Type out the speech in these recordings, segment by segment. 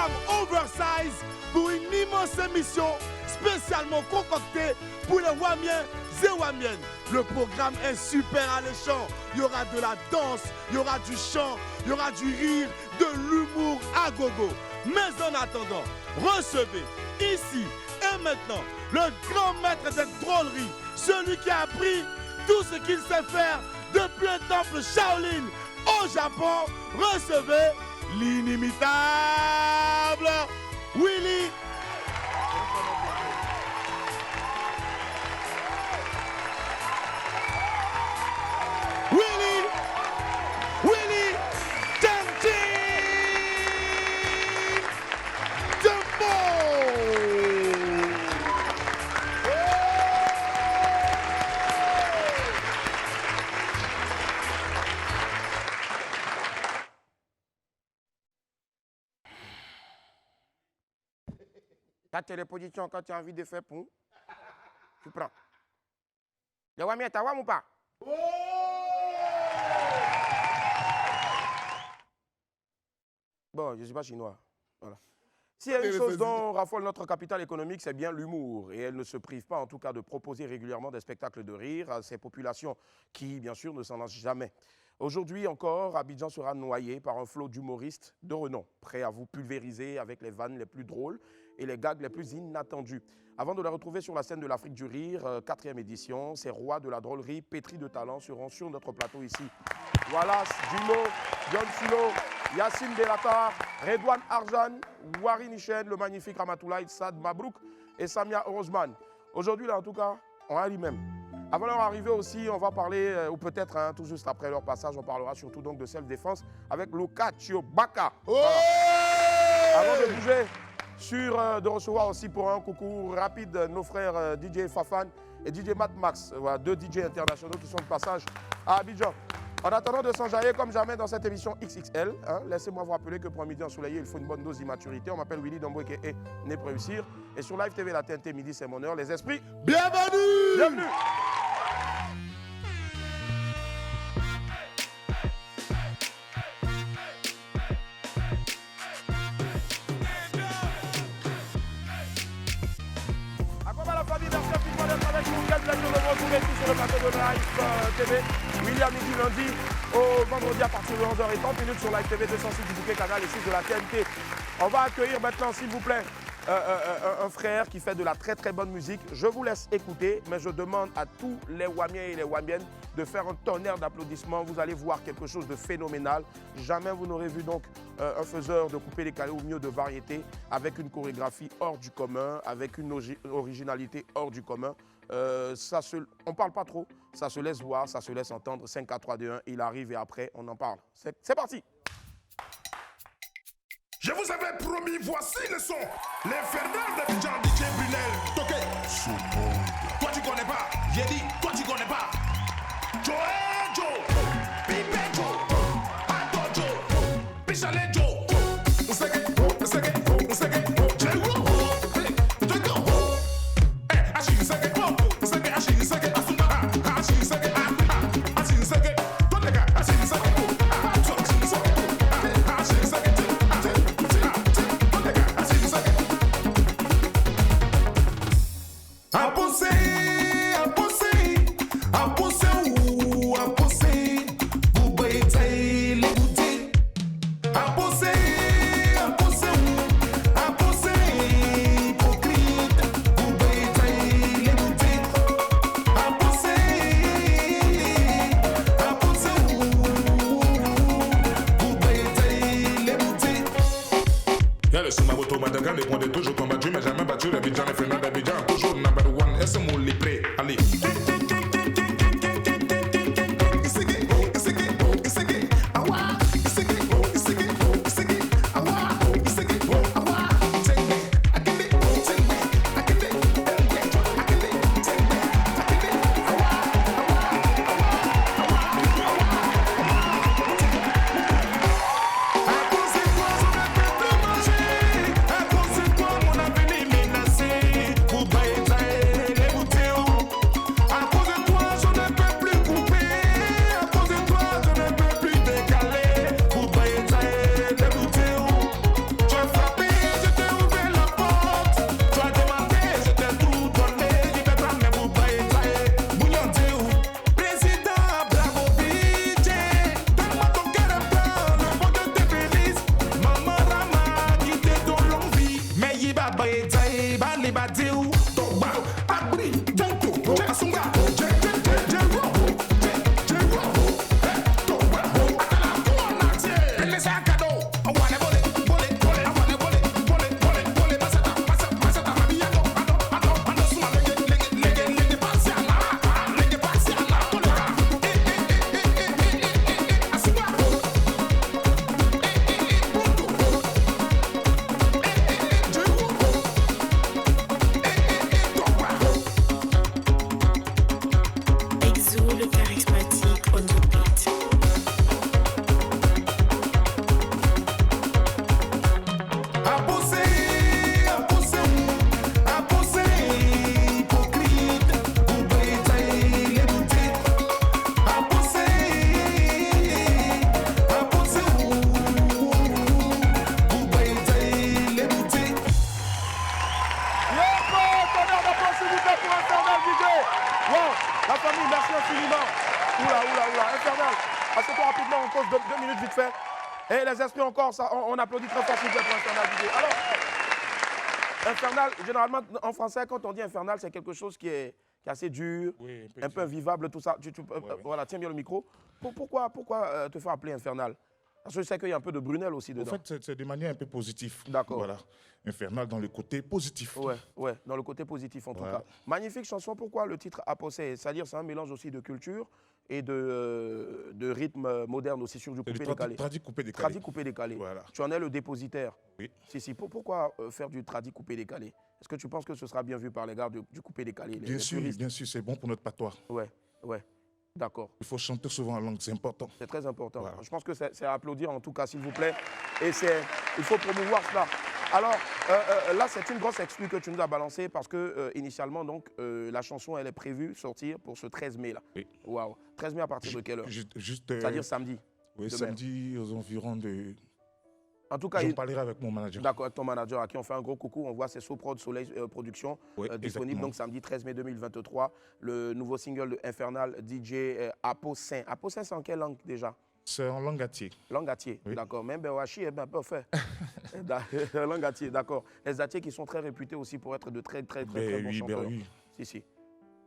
programme oversize pour une immense émission spécialement concoctée pour les Wamiens et Wamiennes. Le programme est super alléchant. Il y aura de la danse, il y aura du chant, il y aura du rire, de l'humour à gogo. Mais en attendant, recevez ici et maintenant le grand maître des drôleries, celui qui a appris tout ce qu'il sait faire depuis le temple Shaolin au Japon. Recevez l'inimitable Willy. Willy Ta téléposition, quand tu as envie de faire pour, tu prends. Les Wamiens, t'as ou pas? Bon, je ne suis pas chinois. Voilà. S'il y a une chose dont raffole notre capitale économique, c'est bien l'humour. Et elle ne se prive pas, en tout cas, de proposer régulièrement des spectacles de rire à ces populations qui, bien sûr, ne s'en lassent jamais. Aujourd'hui encore, Abidjan sera noyé par un flot d'humoristes de renom, prêts à vous pulvériser avec les vannes les plus drôles et les gags les plus inattendus. Avant de les retrouver sur la scène de l'Afrique du Rire, 4e édition, ces rois de la drôlerie pétris de talent seront sur notre plateau ici. Wallace, Dino, John Silo, Yacine Delatar, Redouane Arjan, Wari Nichen, le magnifique Ramatoulaye Sad Mabrouk et Samia Orozman. Aujourd'hui, là, en tout cas, on a lui-même. Avant leur arrivée aussi, on va parler, ou peut-être tout juste après leur passage, on parlera surtout donc de self-défense avec Luka Chiobaka. Voilà. Avant de bouger, de recevoir aussi pour un coucou rapide nos frères DJ Fafan et DJ Matt Max, voilà, 2 DJ internationaux qui sont de passage à Abidjan. En attendant de s'enjailler comme jamais dans cette émission XXL, hein, laissez-moi vous rappeler que pour un midi ensoleillé, il faut une bonne dose d'immaturité. On m'appelle Willy Dombo et Né pour réussir. Et sur Live TV, la TNT, midi, c'est mon heure. Les esprits, bienvenue! Bienvenue! Sur le plateau de Live TV, William midi lundi au vendredi à partir de 11h30 sur Live TV 206 du bouquet canal et 6 de la TNT. On va accueillir maintenant, s'il vous plaît, un frère qui fait de la très très bonne musique. Je vous laisse écouter, mais je demande à tous les Wamiens et les Wamiennes de faire un tonnerre d'applaudissements. Vous allez voir quelque chose de phénoménal. Jamais vous n'aurez vu donc un faiseur de couper les calés ou mieux de variété avec une chorégraphie hors du commun, avec une originalité hors du commun. On ne parle pas trop, ça se laisse voir, ça se laisse entendre. 5, 4, 3, 2, 1, il arrive et après on en parle. C'est parti. Je vous avais promis, voici le son. L'infernal d'Abidjan, DJ Brunel. Toqué. Toi tu connais pas, j'ai dit, toi tu connais pas. Joe, Joe, Pipe Joe, Ato Joe, Pichale Joe. sea cadeau. I wanna bullet, I wanna bullet, masata, mamiyato, ado, suma, lege, pasi ala, tolega, asuba, Exo, le charismatique on the beat. a pousser, hypocrite, vous bêtez les boutiques. A pousser, vous bêtez les boutiques. Yoko, tonnerre d'applaudissements s'il vous plaît pour Infernal DJ. Wow, la famille, merci infiniment. Oula, Infernal. Assieds-toi rapidement, on pose 2 minutes vite fait. Et les esprits encore, ça, on applaudit très fort s'il vous plaît pour Infernal DJ. Alors, Infernal, généralement en français, quand on dit Infernal, c'est quelque chose qui est assez dur, Oui, un peu invivable, tout ça. Voilà, tiens bien le micro. Pourquoi te faire appeler Infernal? Parce que je sais qu'il y a un peu de Brunel aussi dedans. En fait, c'est de manière un peu positive. D'accord. Voilà. Infernal dans le côté positif. Ouais, dans le côté positif en tout Voilà. cas. Magnifique chanson, pourquoi le titre Apossé? C'est-à-dire c'est un mélange aussi de culture et de rythme moderne aussi sur du C'est coupé du décalé. tradi coupé décalé. Tradi coupé décalé. Voilà. Tu en es le dépositaire. Oui. Si. Pourquoi faire du tradi coupé décalé? Est-ce que tu penses que ce sera bien vu par les gars du coupé décalé? Bien sûr, c'est bon pour notre patois. Ouais. D'accord. Il faut chanter souvent en langue, c'est important. C'est très important. Voilà. Je pense que c'est à applaudir en tout cas, s'il vous plaît. Et il faut promouvoir cela. Alors, là, c'est une grosse exclue que tu nous as balancée parce que, initialement, donc, la chanson, elle est prévue sortir pour ce 13 mai là. Oui. Waouh. 13 mai à partir de quelle heure? Juste, C'est-à-dire samedi. oui, demain. samedi aux environs de... En tout cas, J'en parlerai avec mon manager. d'accord, avec ton manager à qui on fait un gros coucou. On voit c'est Soprod Soleil Production Oui, disponible exactement. donc samedi 13 mai 2023. Le nouveau single de Infernal DJ Apossin. Apossin, c'est en quelle langue déjà? C'est en langue atier. Langue atier, Oui. d'accord. Même Bewachi est bien parfait. Langue atier, d'accord. Les atiers qui sont très réputés aussi pour être de très bons chanteurs. Oui. Si.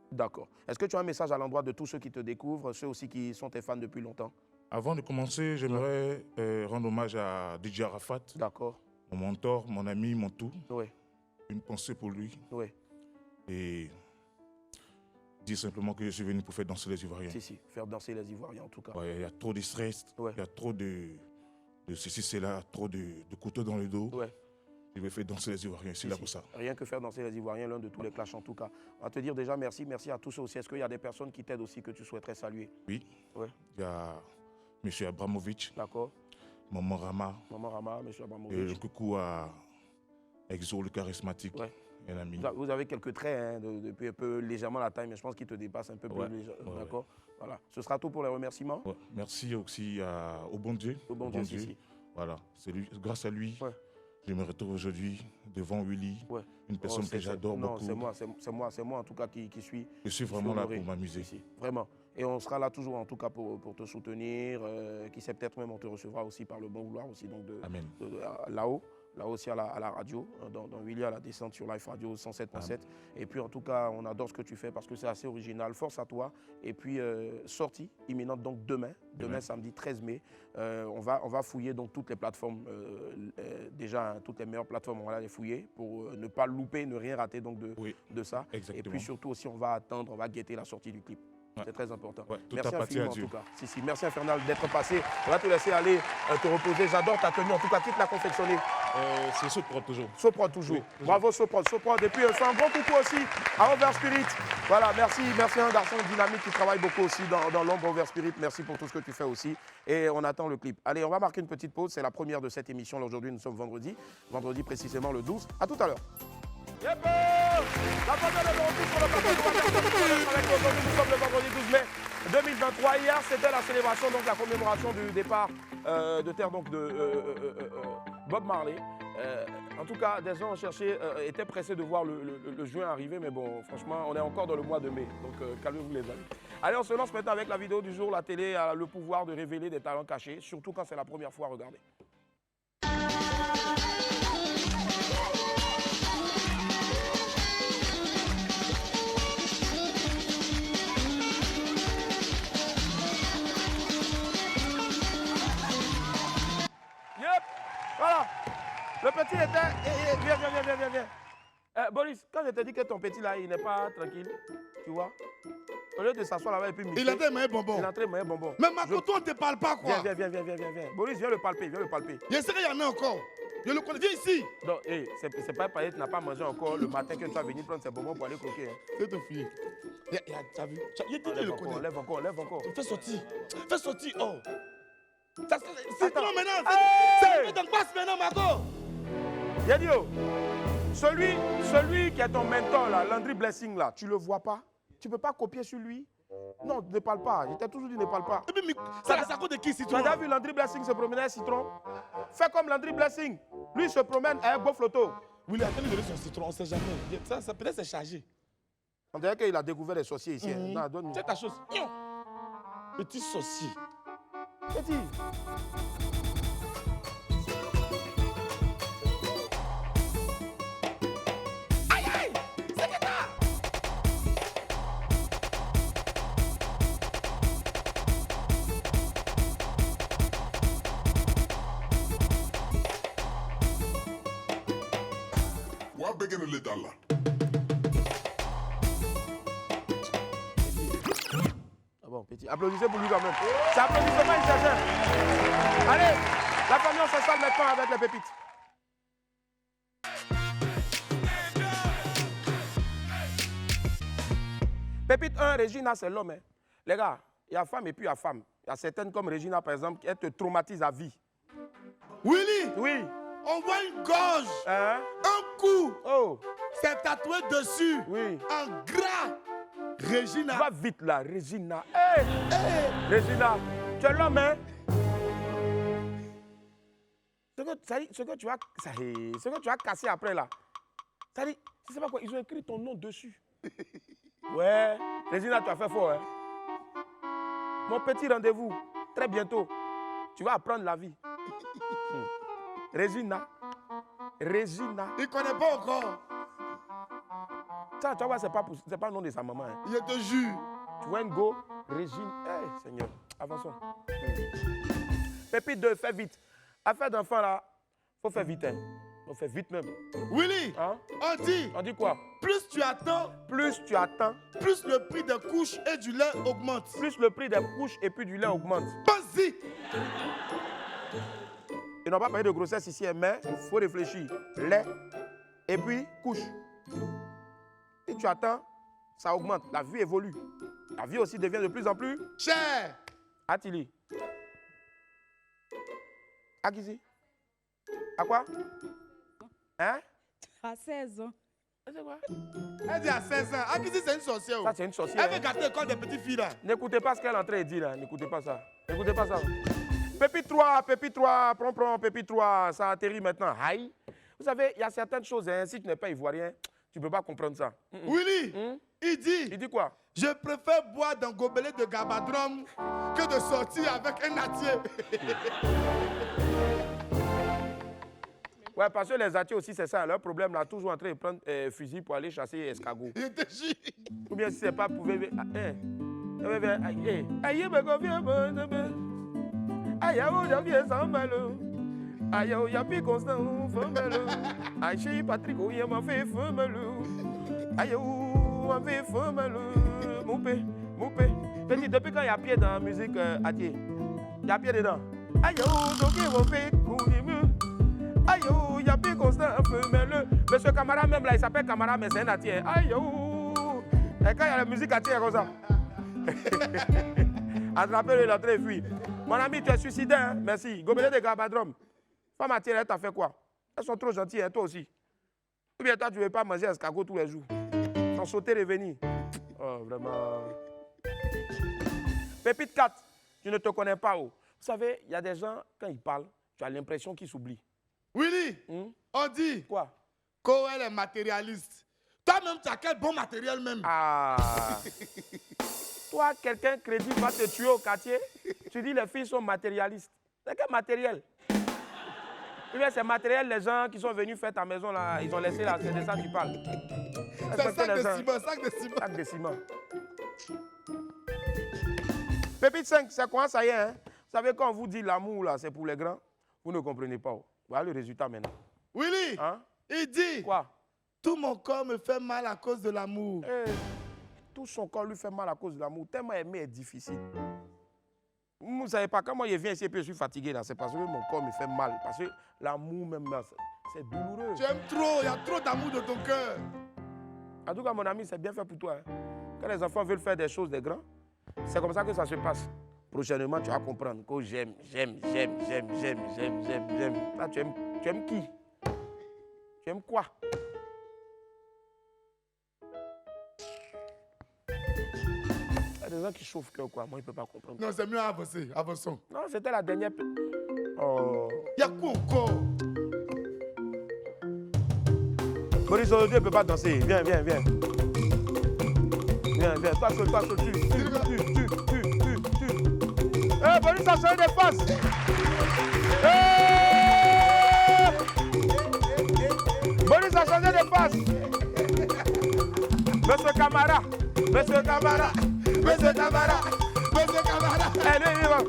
D'accord. Est-ce que tu as un message à l'endroit de tous ceux qui te découvrent, ceux aussi qui sont tes fans depuis longtemps? Avant de commencer, j'aimerais rendre hommage à DJ Arafat, D'accord. mon mentor, mon ami, mon tout. Oui, Une pensée pour lui. oui. Et dire simplement que je suis venu pour faire danser les Ivoiriens. Si. Faire danser les Ivoiriens en tout cas. Ouais, il y a trop de stress, Ouais. il y a trop de ceci, c'est là, trop de couteaux dans le dos. Ouais. Je vais faire danser les Ivoiriens, c'est là pour ça. Rien que faire danser les Ivoiriens, l'un de tous les clashs en tout cas. On va te dire déjà merci à tous aussi. Est-ce qu'il y a des personnes qui t'aident aussi que tu souhaiterais saluer? Oui. Ouais. Il y a M. Abramovic, D'accord. Maman Rama, Maman Rama, M. et un Abramovic. coucou à Exo, le charismatique, Ouais. un ami. Vous avez quelques traits, hein, depuis un peu légèrement la taille, mais je pense qu'il te dépasse un peu plus Ouais. légèrement. Ouais, D'accord. Voilà. Ce sera tout pour les remerciements. Ouais. Merci aussi au bon Dieu. Au bon Dieu, si. Voilà, c'est lui, grâce à lui, Ouais. je me retrouve aujourd'hui devant Willy, Ouais. une personne que j'adore beaucoup. Non, c'est moi en tout cas qui suis. Je suis qui vraiment là honoré. pour m'amuser. Si, vraiment. Et on sera là toujours en tout cas pour te soutenir. Qui sait, peut-être même on te recevra aussi par le bon vouloir aussi donc Amen. là-haut aussi à la radio, dans Willy à la descente sur Life Radio 107.7. Et puis en tout cas, on adore ce que tu fais parce que c'est assez original. Force à toi. Et puis sortie imminente donc demain samedi 13 mai. On va fouiller donc toutes les plateformes. Déjà, hein, toutes les meilleures plateformes, on va les fouiller pour ne pas louper, ne rien rater donc de ça. Exactement. Et puis surtout aussi, on va guetter la sortie du clip. Ouais. C'est très important. Ouais, tout Merci appartient à infiniment en Dieu. tout cas. Si, merci Infernal d'être passé. On va te laisser aller te reposer. J'adore ta tenue. En tout cas, qui te l'a confectionnée? C'est ce pour toujours. Soprod toujours. Oui, toujours. Bravo Soprod. Et puis fais un gros coucou aussi à Over Spirit. Voilà, merci à un garçon dynamique qui travaille beaucoup aussi dans l'ombre Over Spirit. Merci pour tout ce que tu fais aussi. Et on attend le clip. Allez, on va marquer une petite pause. C'est la première de cette émission. Aujourd'hui, nous sommes vendredi précisément le 12. À tout à l'heure. Yep! La première de retour sur le plateau avec aujourd'hui, nous sommes le vendredi 12 mai 2023. Hier, c'était la célébration, donc la commémoration du départ de terre donc, de Bob Marley. En tout cas, des gens étaient pressés de voir le juin arriver, mais bon, franchement, on est encore dans le mois de mai. Donc, calmez-vous les amis. Allez, on se lance maintenant avec la vidéo du jour. La télé a le pouvoir de révéler des talents cachés, surtout quand c'est la première fois à regarder. Voilà. Le petit était... Viens. Boris, quand je te dis que ton petit là, il n'est pas tranquille, tu vois, au lieu de s'asseoir là-bas et puis Il a des mains bonbons. Il a très mauvais bonbon. Mais Makoto, on ne te parle pas quoi. Viens. Boris, viens le palper. Je sais qu'il y en a encore. Je le connais. Viens ici. Donc, c'est pas parce que tu n'as pas mangé encore le matin que tu vas venir prendre ces bonbons pour aller croquer. Hein. C'est te fier. Tu as vu? Il dit qu'il le connaît. Lève encore. Fais sortir. Oh. C'est trop maintenant. Hey! C'est dans passe maintenant, Mako. Yadio, celui qui est ton mentor là, Landry Blessing là, tu le vois pas? Tu peux pas copier sur lui? Non, ne parle pas. Je t'ai toujours dit ne parle pas. C'est à cause de qui, Tu Citron? as vu Landry Blessing se promener à Citron? Fais comme Landry Blessing. Lui il se promène à un beau flotto. Oui, il a tellement donné son citron, on ne sait jamais. Ça peut-être c'est chargé. On dirait qu'il a découvert les sorciers ici. Hein. Non, donne-nous. C'est ta chose. Petit sorcier. Petit. Begin a little. Ah bon, petit. Applaudissez pour lui quand même. C'est applaudissement, il cherchait. Allez, la famille, on s'installe maintenant avec les pépites. Pépite 1, Regina, c'est l'homme. Hein. Les gars, il y a femme et puis il y a femme. Il y a certaines comme Regina, par exemple, qui te traumatisent à vie. Willy, Oui. on voit une gorge, Hein? un coup, Oh, c'est tatoué dessus, oui. en gras. Regina. Va vite là, Regina. Hey! Regina, tu es l'homme, hein? Ce que tu as cassé après là, ça dit, tu sais pas quoi, ils ont écrit ton nom dessus. Ouais, Regina, tu as fait fort, hein? Mon petit rendez-vous, très bientôt, tu vas apprendre la vie. Regina. Il ne connaît pas encore. Ça, tu vois, c'est pas le nom de sa maman. Hein. Je te jure. Tu vois, go, Régine. Hey, Seigneur, avançons. Pépite 2, fais vite. Affaire d'enfant là, faut faire vite. Hein. Faut faire vite même. Willy, Hein? on dit quoi? plus tu attends, Plus tu attends, plus le prix des couches et du lait augmente. plus le prix des couches et puis du lait augmente. Pense-y. Ils n'ont pas parlé de grossesse ici, mais il faut réfléchir. Lait et puis couche. Si tu attends, ça augmente. La vie évolue. La vie aussi devient de plus en plus Cher. Attili. À qui c'est? À quoi? Hein? À 16 ans. C'est quoi? Elle dit à 16 ans. Akisi, c'est une sorcière. Ça, c'est une sorcière. Elle veut gâter l'école des petites filles là. N'écoutez pas ce qu'elle est en train de dire là. N'écoutez pas ça. N'écoutez pas ça. Pépite 3, Pépite 3, ça atterrit maintenant. Aïe. Vous savez, il y a certaines choses, hein, si tu n'es pas ivoirien, tu ne peux pas comprendre ça. Willy, il Il dit, dit quoi? je préfère boire d'un gobelet de gabadrom que de sortir avec un atier. Ouais, parce que les atiers aussi, c'est ça. Leur problème là, toujours en train de prendre fusil pour aller chasser escargot. Je te jure. Ou bien si c'est pas pour... Aïe, me convient, aïe, oh, viens sans malo. Aïe, oh, y'a plus constant, femelo. Aïe, chez Patrick, oh, y'a m'a fait femelo. Aïe, oh, m'a fait femelo. Moupé. Petit, depuis quand il y a pied dans la musique atier? Il y a pied dedans. Aïe, oh, donc il va faire courir mieux. Aïe, oh, y'a plus constant, femelo. Monsieur Camara, même là, il s'appelle Camara, mais c'est un atier. Aïe, oh. Et quand il y a la musique atier, comme ça. Attrapez-le, il est en train de fuir. Mon ami, tu es suicidaire, hein? Merci. Gobelet de gabadrom. Femme atière, elle t'a fait quoi? Elles sont trop gentilles, hein, toi aussi. Ou bien toi, tu ne veux pas manger escargot tous les jours. Sans sauter, revenir. Oh, vraiment. Pépite 4, tu ne te connais pas. Oh. Vous savez, il y a des gens, quand ils parlent, tu as l'impression qu'ils s'oublient. Willy, on dit Quoi? qu'elle est matérialiste. Toi-même, tu as quel bon matériel même. Ah. Toi, quelqu'un crédit va te tuer au quartier. Tu dis les filles sont matérialistes. C'est quel matériel? Ou bien c'est matériel, les gens qui sont venus faire ta maison là, ils ont laissé là, c'est de ça que tu parles. C'est sac de ciment, sac de ciment. Sac de ciment. Pépite 5, c'est quoi ça y est, hein? Vous savez quand on vous dit l'amour là, c'est pour les grands. Vous ne comprenez pas. Oh. Voilà le résultat maintenant. Willy, Hein? il dit, Quoi? tout mon corps me fait mal à cause de l'amour. Eh, tout son corps lui fait mal à cause de l'amour. Tellement aimer est difficile. Vous ne savez pas, quand moi je viens ici et puis je suis fatigué, là, c'est parce que mon corps me fait mal. Parce que l'amour même, là, c'est douloureux. Tu aimes trop, il y a trop d'amour dans ton cœur. En tout cas, mon ami, c'est bien fait pour toi. Hein. Quand les enfants veulent faire des choses des grands, c'est comme ça que ça se passe. Prochainement, tu vas comprendre que j'aime. Là, tu aimes qui? Tu aimes quoi? Il y a des gens qui chauffent cœur, quoi. Moi, je ne peux pas comprendre. Non, c'est mieux avancer, avançons. Non, c'était la dernière. Oh. Il y a quoi encore? Boris aujourd'hui ne peut pas danser. Viens. Viens. Toi seul, tu. Eh, Boris a changé de face. Boris a changé de face. Monsieur Camara. Eh, lui, il va.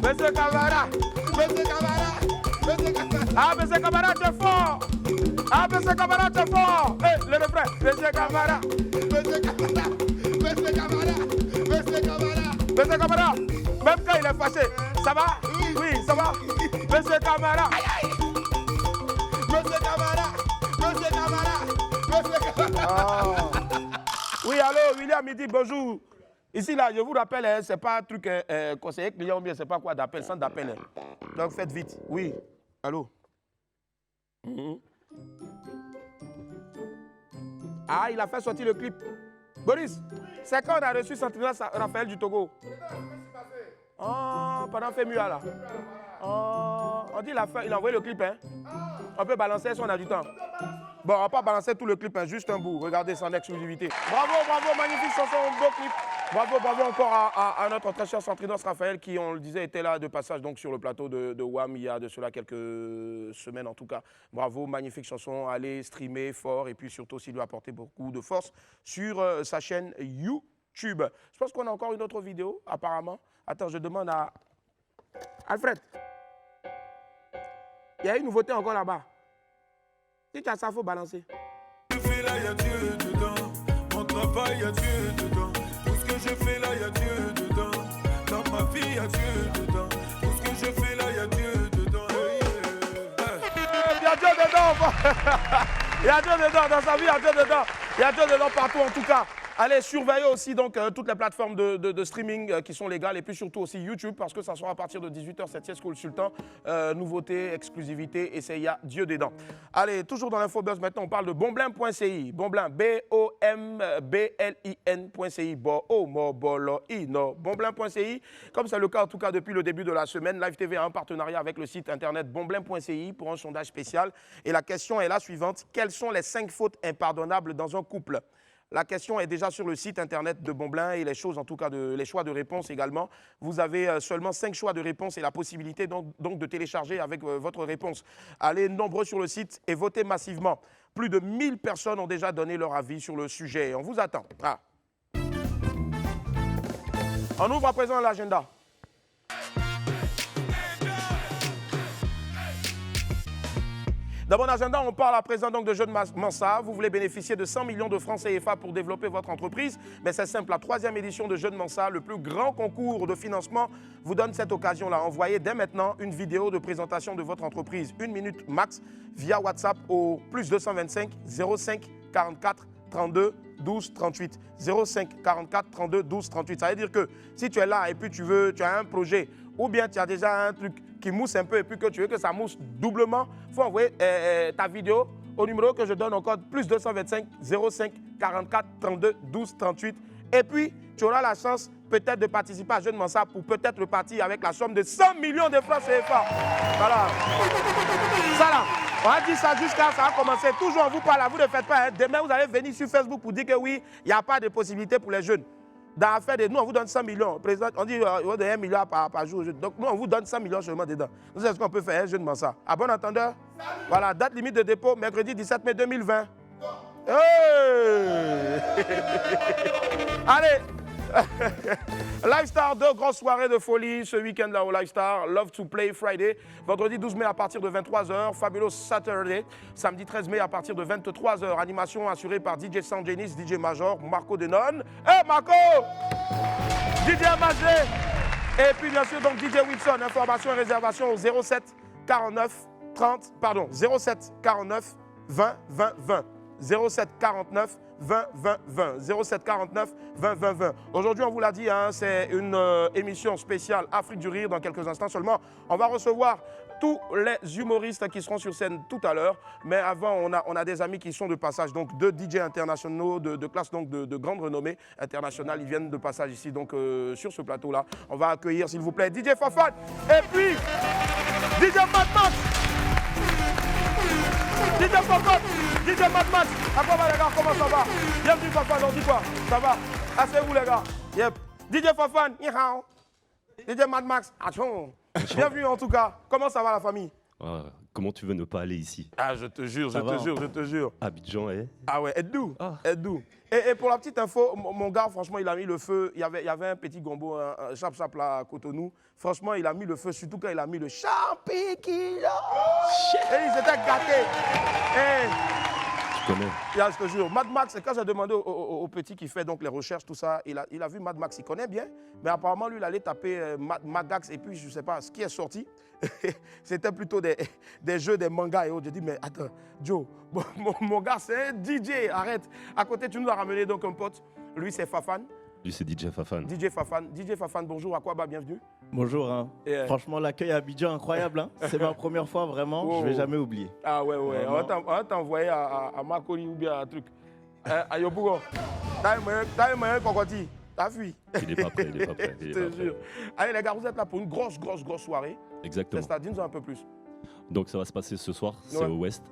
Monsieur Camara. Ah, Monsieur Camara, tu es fort. Eh, le refrain. Monsieur Camara. Même quand il est fâché. Ça va? Oui, ça va. Monsieur Camara. Ah. Oui, allô, William, il dit bonjour. Ici, là, je vous rappelle, hein, c'est pas un truc conseiller client ou bien c'est pas quoi d'appel, centre d'appel. Hein. Donc faites vite. Oui, allô. Ah, il a fait sortir le clip. Boris, c'est quand on a reçu Centrina Raphaël du Togo. Oh, pendant FEMUA là. Oh, on dit il a envoyé le clip, hein. On peut balancer si on a du temps. Bon, on ne va pas balancer tout le clip, hein, juste un bout. Regardez, c'est en exclusivité. Bravo, magnifique chanson, beau clip. Bravo encore à notre très cher Centrinos Raphaël qui, on le disait, était là de passage donc, sur le plateau de WAM il y a de cela quelques semaines en tout cas. Bravo, magnifique chanson. Allez streamer fort et puis surtout aussi lui apporter beaucoup de force sur sa chaîne YouTube. Je pense qu'on a encore une autre vidéo apparemment. Attends, je demande à Alfred. Il y a une nouveauté encore là-bas. Si tu as ça, il faut balancer. Ce que je fais là, il y a Dieu dedans. Mon travail, il y a Dieu dedans. Tout ce que je fais là, il y a Dieu dedans. Dans ma vie, il y a Dieu dedans. Tout ce que je fais là, il y a Dieu dedans. Il y a Dieu dedans. Il y a Dieu dedans. Dans sa vie, il y a Dieu dedans. Il y a Dieu dedans partout en tout cas. Allez, surveillez aussi donc toutes les plateformes de streaming qui sont légales et puis surtout aussi YouTube parce que ça sera à partir de 18h, 7e School Sultan. Nouveauté, exclusivité et c'est il y a Dieu dedans. Allez, toujours dans l'infobuzz maintenant, on parle de bomblin.ci. Bomblin, B-O-M-B-L-I-N.ci. Bomblin.ci. Comme c'est le cas en tout cas depuis le début de la semaine, Live TV a un partenariat avec le site internet bomblin.ci pour un sondage spécial. Et la question est la suivante. Quelles sont les 5 fautes impardonnables dans un couple ? La question est déjà sur le site internet de Bomblin et les choses, en tout cas, les choix de réponse également. Vous avez seulement 5 choix de réponse et la possibilité donc de télécharger avec votre réponse. Allez nombreux sur le site et votez massivement. Plus de 1000 personnes ont déjà donné leur avis sur le sujet. On vous attend. Ah. On ouvre à présent l'agenda. Dans mon agenda, on parle à présent donc de Jeunes Mensa. Vous voulez bénéficier de 100 millions de francs CFA pour développer votre entreprise. Mais c'est simple, la 3e édition de Jeunes Mensa, le plus grand concours de financement, vous donne cette occasion-là. Envoyez dès maintenant une vidéo de présentation de votre entreprise, 1 minute max, via WhatsApp au +225 05 44 32 12 38. 05 44 32 12 38. Ça veut dire que si tu es là et puis tu as un projet ou bien tu as déjà un truc qui mousse un peu et puis que tu veux que ça mousse doublement, il faut envoyer ta vidéo au numéro que je donne encore, +225 05 44 32 12 38. Et puis, tu auras la chance peut-être de participer à Jeunes Mensa pour peut-être repartir avec la somme de 100 millions de francs CFA. Voilà. Ça là, on a dit ça jusqu'à ça a commencé. Toujours on vous parle, vous ne faites pas. Hein. Demain, vous allez venir sur Facebook pour dire que oui, il n'y a pas de possibilité pour les jeunes. Dans l'affaire de nous, on vous donne 100 millions. Président, on dit on va donner 1 milliard par jour. Donc nous, on vous donne 100 millions seulement dedans. Vous savez ce qu'on peut faire, Jeunes Mensa. À bon entendeur. Voilà, date limite de dépôt, mercredi 17 mai 2020. Hey. Allez, Lifestar, 2 grosses soirées de folie ce week-end-là au Lifestar. Love to Play Friday, vendredi 12 mai à partir de 23h. Fabulous Saturday, samedi 13 mai à partir de 23h. Animation assurée par DJ Sangenis, DJ Major, Marco Denon. Hey Marco! DJ Magé! Et puis bien sûr donc DJ Wilson. Information et réservation au 07 49 30, pardon, 07 49 20 20 20. 07 49 20 20 20. 07 49 20 20 20. Aujourd'hui, on vous l'a dit, hein, c'est une émission spéciale Afrique du Rire. Dans quelques instants seulement, on va recevoir tous les humoristes qui seront sur scène tout à l'heure. Mais avant, on a des amis qui sont de passage, donc 2 DJ internationaux de classe donc de grande renommée internationale. Ils viennent de passage ici, donc sur ce plateau-là. On va accueillir, s'il vous plaît, DJ Fafan et puis DJ Mad Max. DJ Fafan, DJ Mad Max. À quoi va les gars, comment ça va? Bienvenue Fafan, on dit quoi? Ça va? Asseyez-vous les gars. Yep. DJ Fafan, ni hao. DJ Mad Max, atchon. Bienvenue en tout cas. Comment ça va la famille? Comment tu veux ne pas aller ici? Ah, je te jure, je te jure. Abidjan, Ah ouais, aide-nous. Aide-nous. Et pour la petite info, mon gars, franchement, il a mis le feu. Il y avait un petit gombo, un chap-chap là à Cotonou. Franchement, il a mis le feu, surtout quand il a mis le champi qui. Et ils étaient gâtés. Tu connais? Je te jure, Mad Max, quand j'ai demandé au petit qui fait donc les recherches, tout ça, il a vu Mad Max, il connaît bien, mais apparemment, lui, il allait taper Magax et puis, je ne sais pas, ce qui est sorti, c'était plutôt des jeux, des mangas et autres. J'ai dit, mais attends, Joe, mon gars, c'est un DJ, arrête. À côté, tu nous as ramené donc un pote, lui, c'est Fafan. Lui, c'est DJ Fafan. DJ Fafan, bonjour, Aquaba, bienvenue. Bonjour, hein. Franchement, l'accueil à Abidjan, incroyable. Hein. C'est ma première fois, vraiment, je ne vais jamais oublier. Ah ouais, on va t'envoyer à Makoli ou bien à un truc. À Yopougo, t'as un moyen Kokoti, t'as fui. Il n'est pas prêt, Je te jure. Allez les gars, vous êtes là pour une grosse soirée. Exactement. Dis-nous un peu plus. Donc ça va se passer ce soir, c'est au Ouest,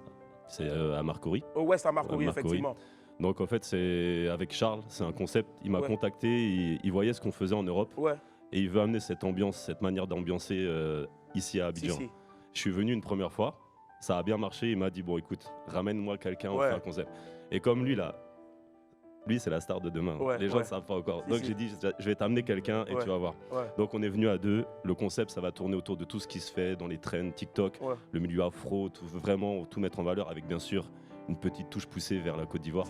c'est à Marcory. Au Ouest à Marcory, effectivement. Donc en fait, c'est avec Charles, c'est un concept. Il m'a contacté, il voyait ce qu'on faisait en Europe. Et il veut amener cette ambiance, cette manière d'ambiancer ici à Abidjan. Si. Je suis venu une première fois, ça a bien marché. Il m'a dit, bon écoute, ramène-moi quelqu'un, on fait un concept. Et comme lui là, lui c'est la star de demain. Les gens ne savent pas encore. Donc j'ai dit, je vais t'amener quelqu'un et tu vas voir. Donc on est venu à 2. Le concept, ça va tourner autour de tout ce qui se fait dans les trends TikTok, le milieu afro, vraiment tout mettre en valeur avec bien sûr une petite touche poussée vers la Côte d'Ivoire.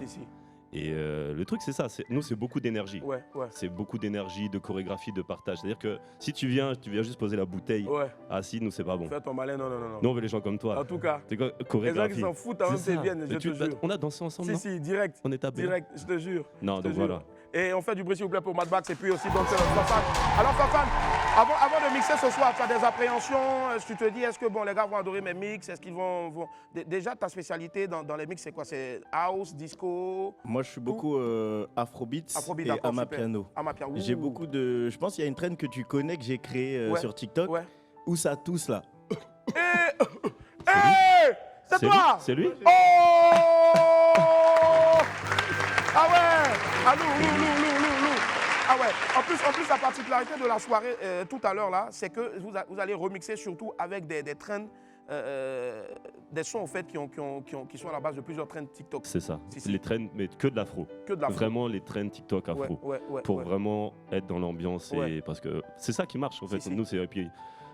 Et le truc, c'est ça. Nous, c'est beaucoup d'énergie. C'est beaucoup d'énergie, de chorégraphie, de partage. C'est-à-dire que si tu viens juste poser la bouteille. Ah si, nous, c'est pas bon. Fais ton malin, non. Nous, on veut les gens comme toi. En tout cas, chorégraphie. Les gens qui s'en foutent avant qu'ils viennent, je te jure. On a dansé ensemble, non? Si, direct. On est tapé. Direct, je te jure. Non, donc voilà. Et on fait du bruit, s'il vous plaît, pour Mad Max et puis aussi donc Fafan. Alors Fafan, avant de mixer ce soir, tu as des appréhensions? Tu te dis, est-ce que les gars vont adorer mes mix? Est-ce qu'ils vont... Déjà, ta spécialité dans les mix, c'est quoi? C'est house, disco? Moi, je suis beaucoup afrobeat et amapiano. J'ai beaucoup de... Je pense qu'il y a une trend que tu connais, que j'ai créée sur TikTok, où ça tousse là. C'est toi? C'est lui? Oh! Ah ouais! Ah Lou. Ah ouais. En plus, la particularité de la soirée tout à l'heure là, c'est que vous allez remixer surtout avec des trends, des sons en fait qui sont à la base de plusieurs trends TikTok. C'est ça. Les trends, mais que de l'afro. Vraiment les trends TikTok afro. Pour vraiment être dans l'ambiance et parce que c'est ça qui marche en fait. Nous, c'est puis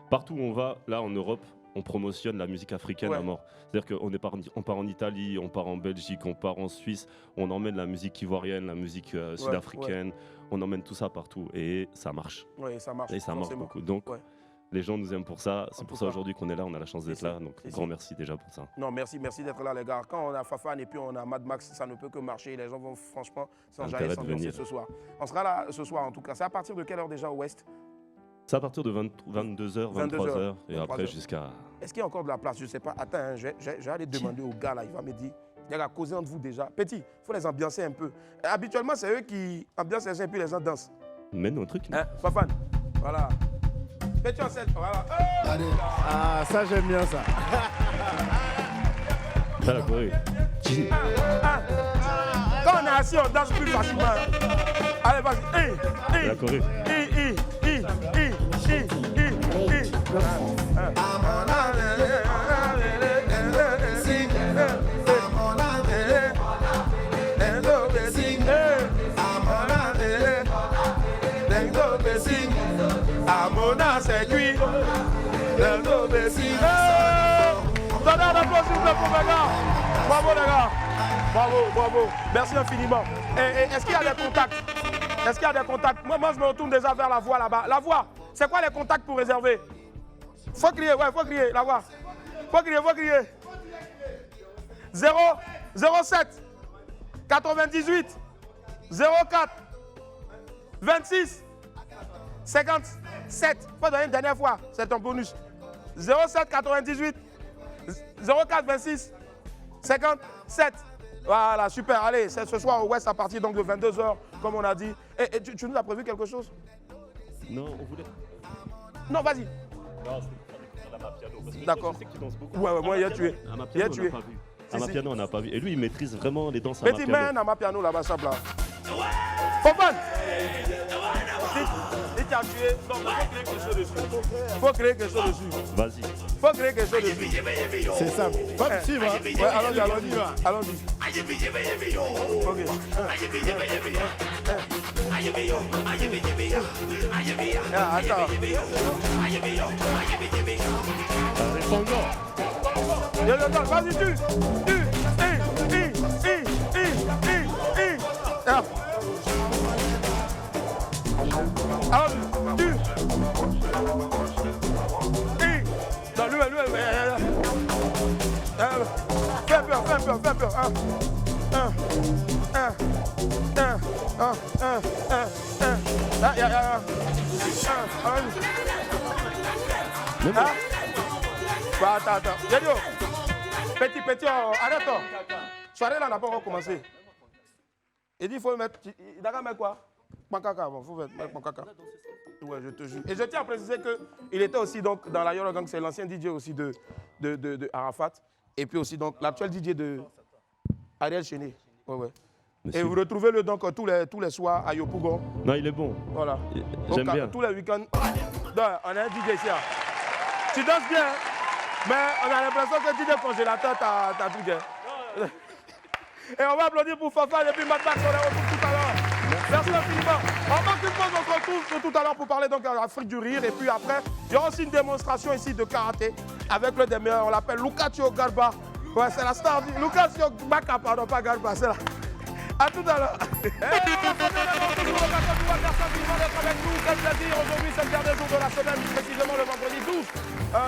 partout où on va, là en Europe, on promotionne la musique africaine à mort. C'est-à-dire qu'on part en Italie, on part en Belgique, on part en Suisse, on emmène la musique ivoirienne, la musique sud-africaine, on emmène tout ça partout et ça marche. Oui, ça marche. Et ça marche beaucoup. Donc, les gens nous aiment pour ça. C'est pour ça aujourd'hui qu'on est là, on a la chance d'être là. Donc, grand merci déjà pour ça. Non, merci d'être là, les gars. Quand on a Fafan et puis on a Mad Max, ça ne peut que marcher. Les gens vont franchement s'enjailler, s'ambiancer ce soir. On sera là ce soir en tout cas. C'est à partir de quelle heure déjà au Ouest? C'est à partir de 22h, 23h et après jusqu'à... Est-ce qu'il y a encore de la place? Je ne sais pas. Attends, hein, je vais aller demander au gars là. Il va me dire, il y a causé entre vous déjà. Petit, il faut les ambiancer un peu. Et habituellement, c'est eux qui ambiancent les gens et puis les gens dansent. Mets-nous un truc. Fafan, voilà. Petit en scène, voilà. Ah, ça j'aime bien ça. Ça la Corée. Quand on est assis, on danse plus facilement. Allez, vas-y. La Corée. Ramona, c'est cuit. Donnez un applaudissement s'il vous plaît pour mes gars. Bravo les gars. Bravo, bravo. Merci infiniment. Est-ce qu'il y a des contacts? Est-ce qu'il y a des contacts? Moi, je me retourne déjà vers la voix là-bas. La voix, c'est quoi les contacts pour réserver? Faut crier, ouais, faut crier, la voix. Faut crier. 07 98 04 26 57. Faut donner une dernière fois, c'est ton bonus. 07 98 04 26 57. Voilà, super. Allez, c'est ce soir au Ouest à partir donc de 22h, comme on a dit. Et tu nous as prévu quelque chose? Non, on voulait. Non, vas-y. Non, c'était pour Amapiano. D'accord. Je sais que tu danses beaucoup. Ouais, moi, il a tué. Amapiano, on n'a pas vu. Amapiano, on n'a pas vu. Et lui, il maîtrise vraiment les danses Petit man, Amapiano là-bas, ça là. Fofane. Si tu as tué, donc il faut créer quelque chose dessus. Faut créer quelque chose dessus. Vas-y. Faut créer quelque chose dessus. C'est simple. Pas de suivre. Ouais, allons-y. Ok. Attends. Vas-y, tu. Alors, tu. Non, lui. Fais peur. Attends. Yadio. Petit, arrête-toi. Soirée là n'a pas encore commencé. Il dit il faut mettre. Il a mettre quoi? Pankaka, bon, faut mettre Pankaka. Ouais, je te jure. Et je tiens à préciser qu'il était aussi donc dans la Yolo Gang, c'est l'ancien DJ aussi de Arafat. Et puis aussi donc l'actuel DJ de Ariel Chéné. Ouais. Et vous retrouvez-le donc tous les soirs à Yopougon. Non, il est bon. Voilà. J'aime bien. Tous les week-ends. Non, on a un DJ ici. Tu danses bien, mais on a l'impression que DJ congélateur, t'as tout bien. Et on va applaudir pour Fafa et puis Mad Max, on les retrouve tout à l'heure. Merci infiniment. On marque une pause, on se retrouve tout à l'heure pour parler donc de l'Afrique du rire. Et puis après, il y aura aussi une démonstration ici de karaté avec le des meilleurs. On l'appelle Lucatio Garba. Ouais, c'est la star. Lucatio Baka, pardon, pas Garba, c'est là. A tout à l'heure. Quel plaisir. Aujourd'hui, c'est le dernier jour de la semaine, précisément le vendredi 12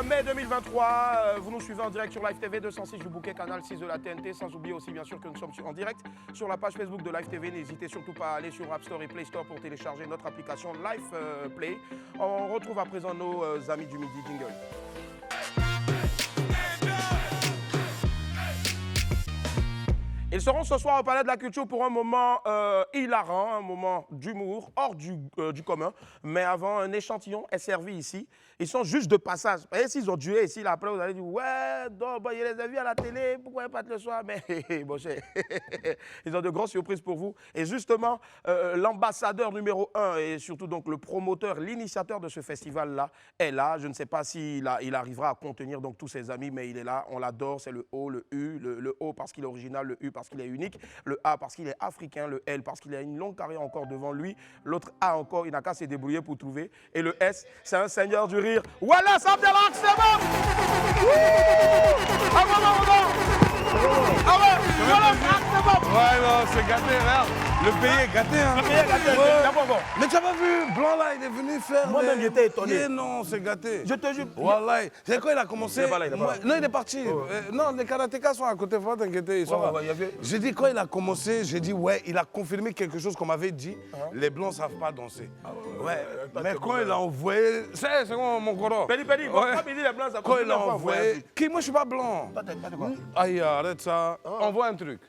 mai 2023. Vous nous suivez en direct sur Live TV 206 du bouquet, canal 6 de la TNT. Sans oublier aussi, bien sûr, que nous sommes en direct sur la page Facebook de Live TV. N'hésitez surtout pas à aller sur App Store et Play Store pour télécharger notre application Live Play. On retrouve à présent nos amis du Midi Jingle. Ils seront ce soir au Palais de la Culture pour un moment hilarant, un moment d'humour, hors du commun. Mais avant, un échantillon est servi ici. Ils sont juste de passage. Et s'ils ont dué ici, là, après, vous allez dire, ouais, donc, bon, il les a vus à la télé, pourquoi ils partent le soir? Mais bon, ils ont de grosses surprises pour vous. Et justement, l'ambassadeur numéro 1 et surtout donc le promoteur, l'initiateur de ce festival-là est là. Je ne sais pas s'il il arrivera à contenir donc tous ses amis, mais il est là. On l'adore. C'est le O, le U, le O parce qu'il est original, le U parce qu'il est unique, le A parce qu'il est africain, le L parce qu'il a une longue carrière encore devant lui, l'autre A encore, il n'a qu'à se débrouiller pour trouver. Et le S, c'est un seigneur du rire. Voilà, ça c'est bon. Ah ouais, voilà, c'est bon. Ouais, non, c'est gâté, regarde. Le pays est gâté, hein. Le pays est gâté, ouais. Mais tu n'as pas vu, Blanc là, il est venu faire. Moi-même, j'étais étonné. Non, c'est gâté. Je te jure. Voilà. C'est quand il a commencé. Il est pas là, Non, il est parti. Non, les karatékas sont à côté, faut pas t'inquiéter. J'ai dit, quand il a commencé, j'ai dit, ouais, il a confirmé quelque chose qu'on m'avait dit. Les Blancs ne savent pas danser. Ouais. Mais quand il a envoyé. C'est mon goro. Pédi, comme il dit les Blancs, ça quand il a envoyé. Moi, je ne suis pas blanc. Aïe, arrête ça. Envoie un truc.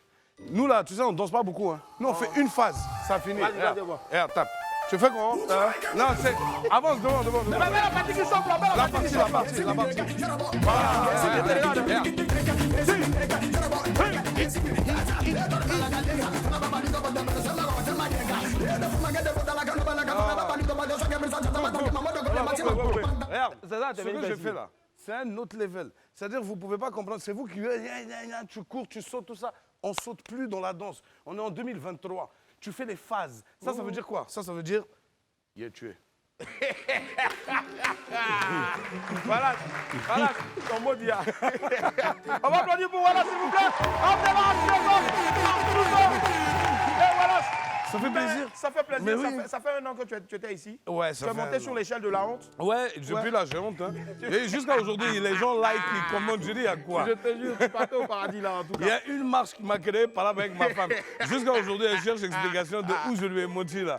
Nous là, tu sais, on danse pas beaucoup. Hein. Nous, on fait une phase, ça finit. Regarde, tape. Tu fais comment? Non, c'est. Avance devant. Mais la partie qui sort, la partie. Regarde, ce que je fais là, c'est un autre level. C'est-à-dire, vous ne pouvez pas comprendre. C'est vous qui. Tu cours, tu sautes, tout ça. On ne saute plus dans la danse. On est en 2023. Tu fais les phases. Ça veut dire quoi? Ça veut dire, il est tué. Voilà, ton mot d'IA. On va applaudir pour Wallace, s'il vous plaît. Et voilà. Ça fait plaisir. Ça fait plaisir. Oui. Ça fait un an que tu étais ici. Ouais, ça fait. Tu es monté sur l'échelle de la honte. Ouais, depuis là, j'ai honte. Hein. Et jusqu'à aujourd'hui, les gens like, ils commentent. Je dis, il y a quoi? Je te jure, tu partais au paradis là, en tout cas. Il y a une marche qui m'a créé par là avec ma femme. Jusqu'à aujourd'hui, elle cherche explication de où je lui ai menti là.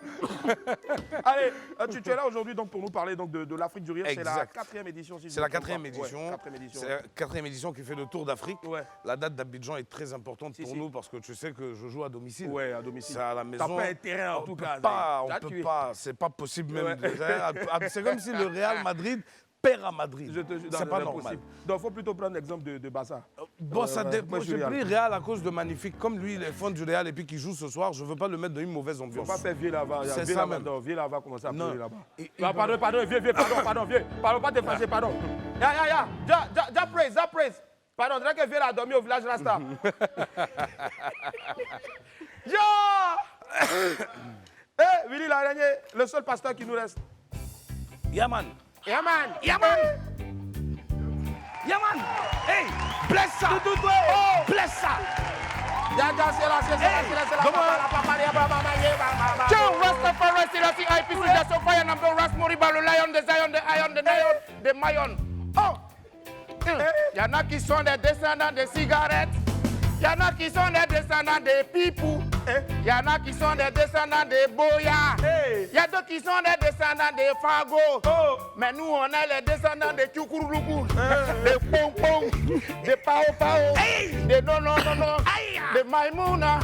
Allez, tu es là aujourd'hui donc pour nous parler donc, de l'Afrique du Rire. C'est la 4e édition. C'est la 4e édition. C'est la 4e édition qui fait le tour d'Afrique. Ouais. La date d'Abidjan est très importante pour nous parce que tu sais que je joue à domicile. Ouais, à domicile. C'est à la maison. Pas intérêt en tout cas. On peut pas, c'est pas possible même. C'est comme si le Real Madrid perd à Madrid. C'est pas normal. Donc il faut plutôt prendre l'exemple de Bassa. Bon, ça dépend. J'ai pris Real à cause de Magnifique. Comme lui, il est fan du Real et puis qu'il joue ce soir, je veux pas le mettre dans une mauvaise ambiance. Il ne faut pas faire vieux là-bas. C'est ça même. Vieux là-bas, commencer à pleurer là-bas. Pardon, vieux, pardon, vieux. Pardon, pas te fâcher, pardon. Ja praise. Pardon, on dirait que vieux a dormi au village Rasta. Willy l'araignée, le seul pasteur qui nous reste. Yaman. Hey, blesse ça. Blesse ça. Il y en a qui sont des descendants de cigarettes. Il y en a qui sont des descendants de pipou. Il y en a qui sont des descendants de boya. Il y a d'autres qui sont des descendants de fago. Mais nous, on est les descendants de tchoukourloukou, de pong-pong, de pao-pao, de non, de maïmouna.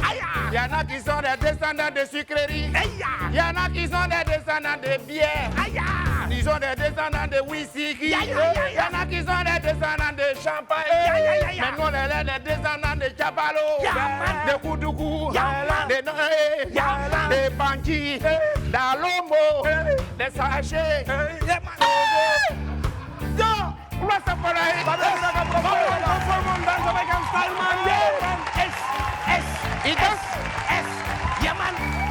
Il y en a qui sont des descendants de sucrerie. Il y en a qui sont des descendants de bière. Ils sont des descendants de whisky. Il y en a qui sont des descendants de champagne. Mais nous, on est les descendants de Tchabalo, de Koudoukou, de Banki, d'Alombo, de Saché.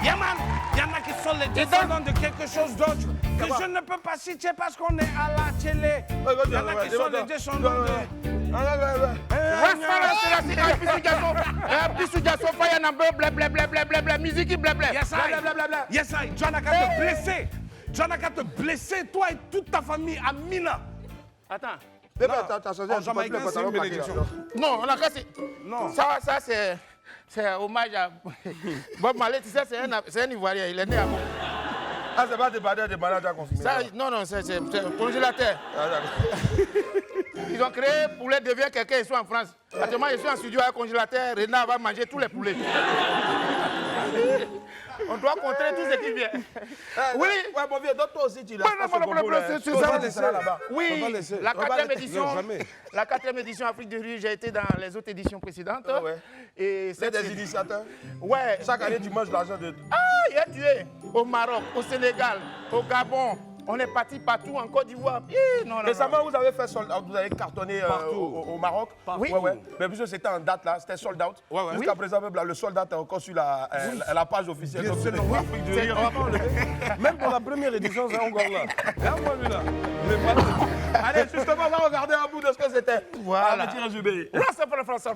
Yaman. Il y en a qui sont les descendants de quelque chose d'autre que je ne peux pas citer parce qu'on est à la télé. Il y en a qui sont les descendants de... Yes, I. John a qu'à te blesser. John a qu'à te blesser, toi et toute ta famille à Mina. Attends. En Jamaïcain, c'est une bénédiction. Non, on a cassé. Non. Ça c'est hommage à Bob Marley. Tu sais, c'est un Ivoirien. Il est né à Bon. Ah, c'est pas des bananes à consommer. Non, c'est congélateur. Ils ont créé poulet devient quelqu'un, ils sont en France. Actuellement, je suis en studio avec un congélateur. Renard va manger tous les poulets. On doit contrer tout ce qui vient. Oui. Ouais, mon vieux, donc toi aussi, tu l'as. Oui, la 4e édition Afrique du Rire, j'ai été dans les autres éditions précédentes. Et c'est des initiateurs. Ouais. Chaque année, tu manges l'argent de... Ah, il a tué. Au Maroc, au Sénégal, au Gabon. On est parti partout en Côte d'Ivoire. Récemment, vous avez cartonné au Maroc. Oui. Mais puisque c'était en date là, c'était sold out. Jusqu'à présent, même là, le sold out est encore sur la page officielle. Même pour la première édition, c'est encore là. Allez, justement, on va regarder un bout de ce que c'était. Voilà. Un petit résumé. Là, c'est pour le France.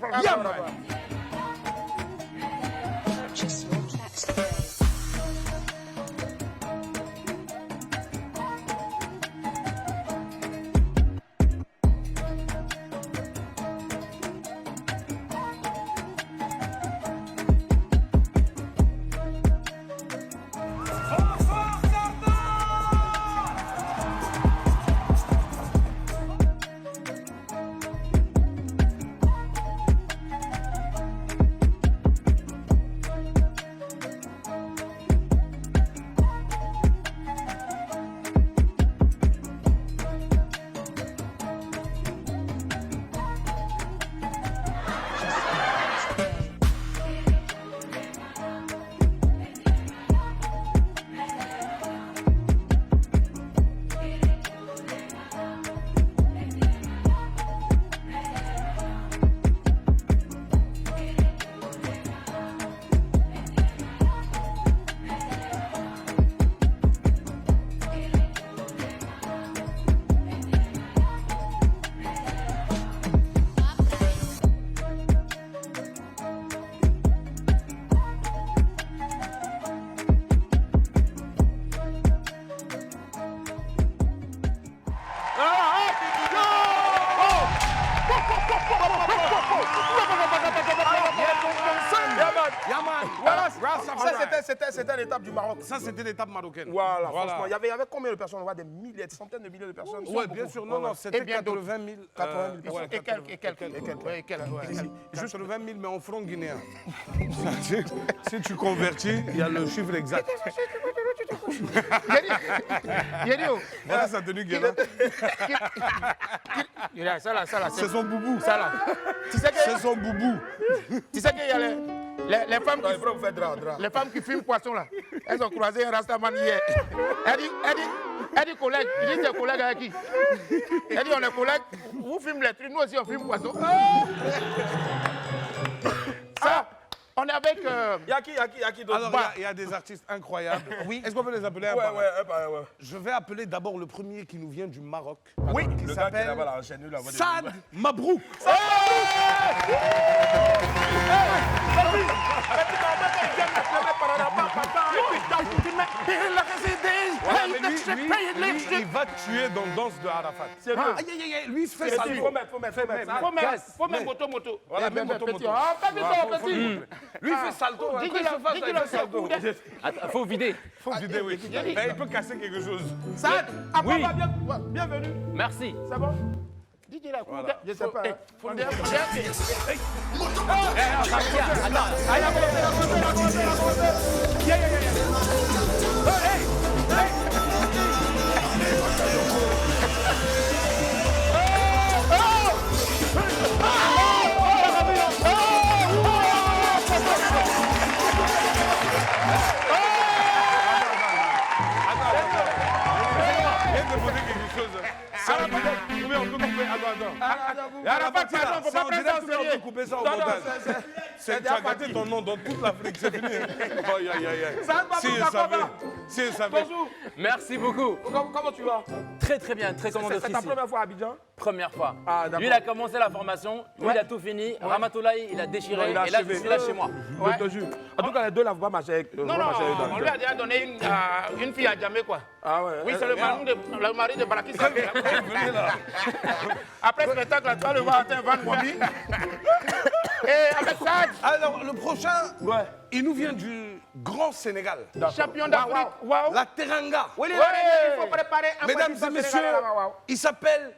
Voilà, ça c'était l'étape du Maroc. Ça, c'était l'étape marocaine. Voilà, franchement. Il y avait combien de personnes? On voit des milliers, des centaines de milliers de personnes. Oui, bien sûr. Non, c'était 80 000. 80 000 personnes. Et quelques. 80 000, mais en francs guinéens. Si tu convertis, il y a le chiffre exact. Voilà sa tenue guérin. C'est son boubou. C'est son boubou. Tu sais qu'il y a les femmes qui filment poisson là. Elles ont croisé un Rastaman hier. Elle dit collègue, il dit c'est collègue avec qui? Elle dit on est collègues, vous filmez les trucs, nous aussi on filme poisson. Ça, on est avec... Il y a qui d'autre? Alors, il y a des artistes incroyables. Oui. Est-ce qu'on peut les appeler un par un? Je vais appeler d'abord le premier qui nous vient du Maroc. Oui. Qui s'appelle Saad Mabrouk. Il va tuer dans Danse de Arafat. C'est lui, il se fait salto. Faut mettre moto. Voilà, même moto. Lui, il fait salto. Il faut vider. Oui. Mais il peut casser quelque chose. Saad, oui. Bienvenue. Merci. C'est bon? DJ là, voilà. Je sais pas. Tu as gâté ton nom dans toute l'Afrique, c'est fini. Si il savait. Merci beaucoup. Comment tu vas? Très très bien, très content d'être ici. C'est ta première fois à Abidjan? Première fois. Ah, lui, il a commencé la formation, lui, il a tout fini. Ramatoulaye, il a déchiré, et là, je suis là chez moi. Je te jure. En tout cas, les deux là, vont pas marcher avec. Non, on lui a déjà donné une fille à Djamé, quoi. Ah ouais. Oui, c'est le mari de Baraki Sambé. Après le spectacle, tu vas le voir à Van Wami. Et avec ça. Alors, le prochain, il nous vient du Grand Sénégal. Champion d'Afrique. La Teranga. Oui, il faut préparer un mesdames et messieurs, il s'appelle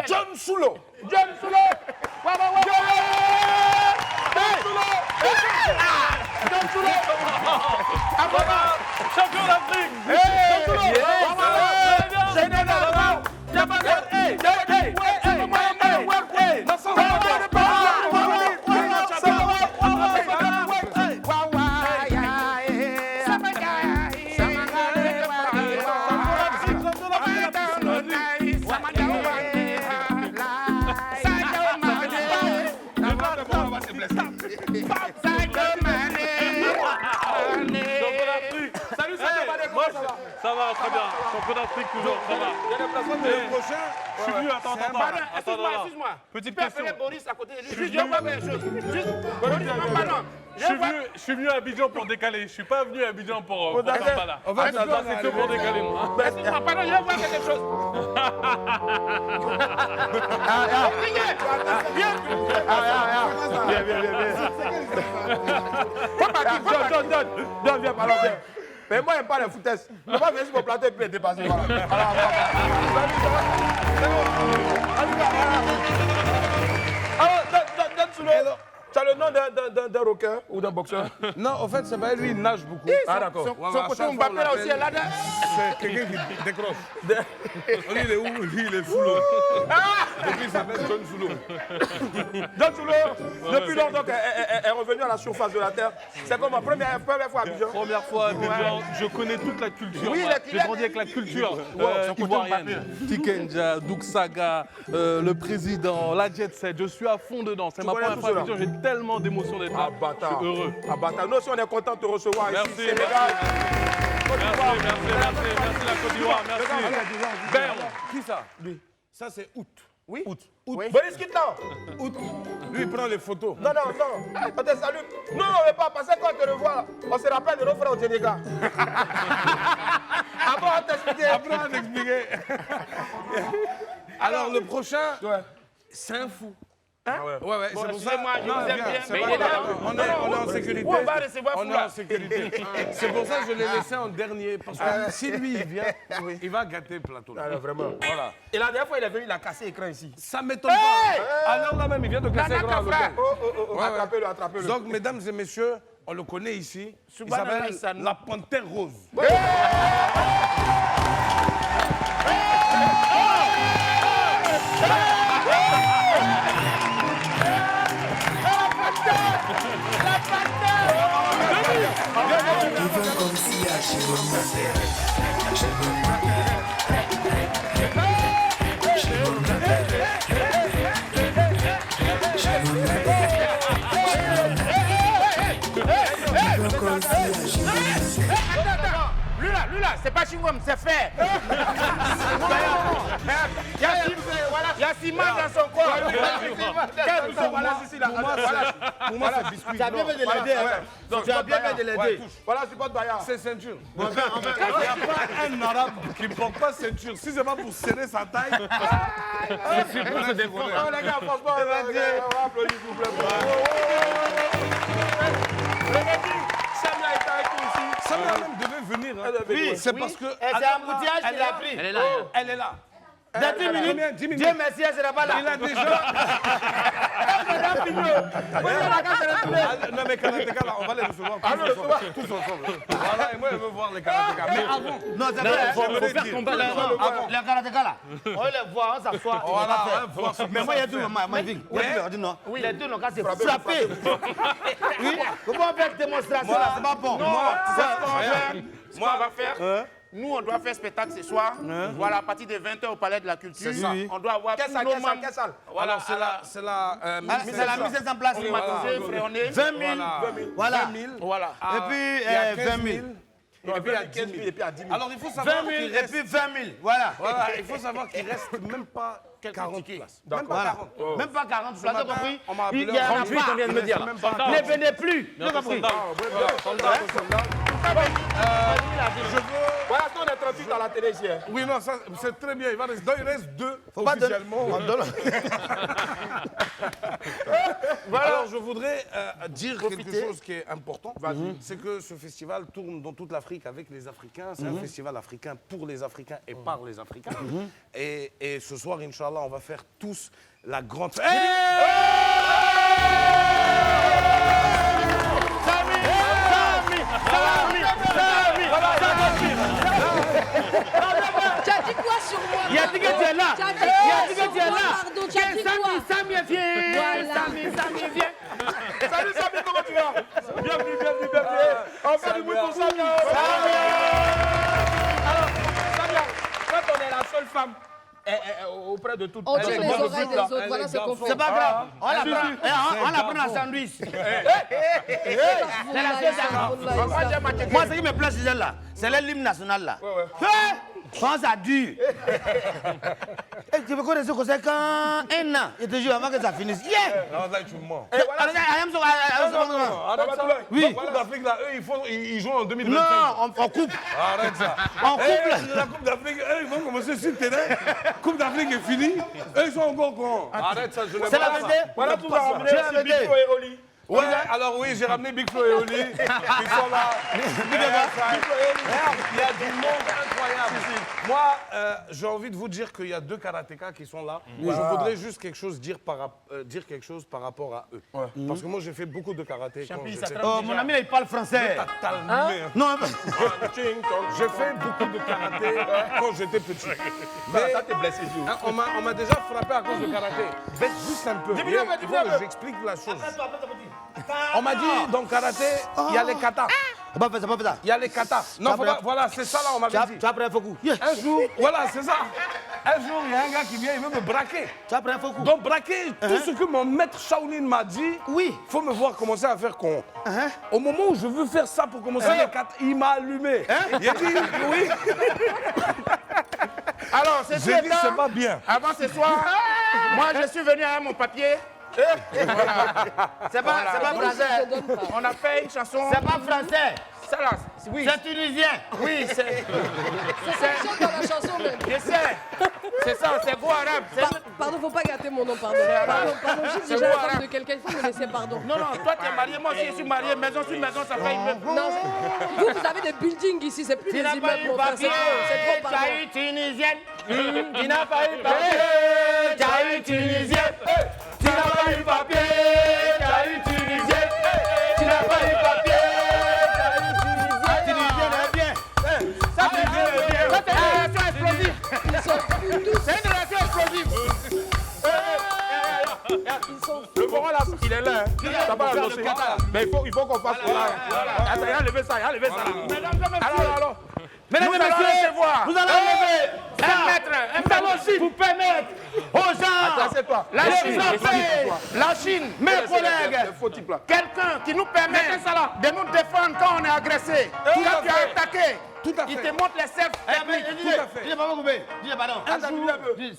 John Soulo. John Soulo. John Soulo. Champion d'Afrique. John Soulo. Ça va, très bien. Champion d'Afrique, toujours, ça va. Il y a des personnes le prochain. Je suis venu, attends. Excuse-moi. Petite tu peux question. appeler Boris à côté de lui. Juste, je vois quelque chose. Je suis venu à Abidjan pour décaler. Je suis pas venu à Abidjan pour Tambala. C'est que pour décaler, moi. Excuse-moi, pardon, je vois quelque chose. Viens, viens, pardon, viens. Mais moi, j'aime pas les foutaises. Je ne vais pas venir sur mon plateau et puis les dépasser. Alors, donne sous l'eau. Tu as le nom d'un rocker ou d'un boxeur? Non, en fait, c'est pas lui, il nage beaucoup. Ah, d'accord. Son côté Mbappé là aussi, là. C'est quelqu'un qui décroche. Lui, il est où? Lui, il est sous l'eau. Depuis, il s'appelle John Soulo. John Soulo, depuis longtemps qu'elle est revenue à la surface de la Terre. C'est comme ma première fois à Abidjan. Première fois à Abidjan, je connais toute la culture. Oui, j'ai grandi avec la culture ivoirienne. Tikenja, Douk Saga, le président, la Jet Set. Je suis à fond dedans. C'est ma première fois à Abidjan. J'ai tellement d'émotions d'être là. Je suis heureux. Nous aussi, on est content de te recevoir merci, ici. Sénégal. Merci la Côte d'Ivoire. Merci. Qui ça? Lui. Ça, c'est Août. Oui. Août. Boris Kittan. Août. Lui, il prend les photos. Non. On te salue. Non, on ne veut pas passer quand on te revoit. On se rappelle de nos frères au Sénégal. Après, on t'explique. Alors, le prochain, c'est un fou. Hein? Ouais, bon, c'est pour ça. Moi, je vous aime bien, mais il est là. On est en sécurité. On va recevoir On est en sécurité. C'est pour ça que je l'ai laissé en dernier. Parce que si lui, il vient, il va gâter le plateau. Alors, vraiment. Voilà. Et la dernière fois, il est venu, il a cassé l'écran ici. Ça m'étonne pas. Alors là même, il vient de casser l'écran à l'hôtel. Attrapez-le, attrapez-le. Donc, mesdames et messieurs, on le connaît ici. Il s'appelle la Panthère Rose. Comme si à Lui là, c'est pas Chingom, c'est fait. Il y a ciment dans son corps. Pour moi, c'est biscuit. Tu as bien fait de l'aider. Tu as bien fait de l'aider. Voilà, tu portes Bayard. C'est ceinture. Il n'y a pas un arabe qui ne porte pas ceinture. Si c'est pas pour serrer sa taille. C'est pour se défendre. Les gars, franchement, on va applaudir, s'il vous plaît. Samia est avec nous ici. Samia même devait venir. Oui, c'est parce que. C'est un boutillage qu'il a pris. Elle est là. Elle est là. Dans 10 minutes, Dieu merci, elle sera pas là. Il a déjà. Non, mais Karateka, là, on va les recevoir tous ensemble. Voilà, et moi, je veux voir les Karateka. Mais avant. Non, c'est vrai. Il faut faire combat avant. Les Karateka, là, on les voit, on s'assoit. Voilà, mais moi, il y a tout, ma vie. Oui, les deux n'ont qu'à se frapper. Oui, comment faire démonstration là, c'est pas bon. Moi, ce qu'on va faire. Nous, on doit faire spectacle ce soir. Voilà, à partir de 20h au Palais de la Culture. C'est ça. On doit avoir Quelle salle? Voilà, c'est la mise en place. 20 000. Voilà. Voilà. Et puis 20 000. Et puis à 15 000 et puis à 10 000. Alors il faut savoir 20 000 et puis 20 000. Voilà. Il faut savoir qu'il reste même pas 40 places. Même pas 40. Même pas 40 places, compris? On m'a appelé. Il y en a 38, on vient de me dire. Ne venez plus. Vous compris? Voilà, on est 38 à la télé ici. Oui, non, ça c'est très bien. Il reste 2 officiellement. Alors je voudrais dire quelque chose qui est important. C'est que ce festival tourne dans toute l'Afrique avec les Africains. C'est un festival africain pour les Africains et par les Africains. Et ce soir, Inch'Allah, on va faire tous la grande fête. Tu as dit quoi sur moi? Il a dit que tu es là. Tu as dit quoi sur moi? Pardon, tu as dit quoi? Samy, viens. Samy, viens. Salut Samy, comment tu vas? Bienvenue. On fait du bruit pour Samy. Alors, Samia, quand on est la seule femme auprès de toutes on tient les oreilles des autres, voilà ce qu'on fait. C'est pas grave, on la prend en sandwich. C'est la seule. Moi, ce qui me plaît, c'est celle-là. C'est l'hymne national là. Quand ça dure. Tu veux connaître ce que c'est quand un an, je te jure, avant que ça finisse. Non, là, tu mens. Oui. La Coupe d'Afrique, là, eux, ils jouent en 2025. Non, on coupe. Arrête ça. On coupe. La Coupe d'Afrique, eux, ils vont commencer sur le terrain. Coupe d'Afrique est finie. Eux, ils sont encore grands. Arrête ça, je ne C'est la vérité. Voilà tout va ramener Big Flo et Oli. Ouais, alors oui, j'ai ramené Big Flo et Oli. Ils sont là. Il y a du monde incroyable. Moi, j'ai envie de vous dire qu'il y a 2 karatékas qui sont là. Je voudrais juste dire quelque chose par rapport à eux. Parce que moi, j'ai fait beaucoup de karaté. Mon ami, il parle français. Non, j'ai fait beaucoup de karaté quand j'étais petit. Mais ça t'es blessé, on m'a déjà frappé à cause de karaté. Baisse juste un peu. J'explique la chose. On m'a dit, dans le karaté, il y a les katas. Il y a les katas. Non, voilà, c'est ça là, on m'avait dit. Tu as pris un faux coup. Un jour, voilà, c'est ça. Un jour, il y a un gars qui vient, il veut me braquer. Tu as pris un faux coup. Donc, braquer, tout ce que mon maître Shaolin m'a dit, il faut me voir commencer à faire con. Au moment où je veux faire ça pour commencer les katas, il m'a allumé. Il a dit, oui. Alors, c'est pas bien. Avant ce soir, moi, je suis venu avec mon papier. Voilà. C'est pas français. On a fait une chanson. C'est pas français. ça là, oui. C'est tunisien. Oui, c'est... C'est dans la chanson même. Je sais. C'est ça, c'est beau arabe. Pardon, faut pas gâter mon nom, pardon. Pardon, je suis déjà la femme de quelqu'un, il faut me laisser pardon. Non, toi tu es marié, moi aussi je suis marié, maison sur maison, ça fait immeuble. Non, vous avez des buildings ici, c'est plus des immeubles, mon frère, c'est trop, pardon. Tu as eu tunisienne. Tu n'as pas eu papier. Tu as eu tunisienne. Tu n'as pas eu papier. Tu as eu tunisienne. Tu n'as pas eu papier. Tu as eu tunisienne. Tunisienne est bien. Ça c'est une relation explosive. C'est une relation explosive. Le moron là, il est là. Ça va annoncer. Mais il faut qu'on fasse cela. Attends, il a levé ça, Alors. Mesdames et messieurs, vous allez enlever Nous allons pour permettre aux gens la Chine, mes collègues, quelqu'un qui nous permet de nous défendre quand on est agressé. Quand tu as attaqué, il te montre les cercles techniques. Dis pardon.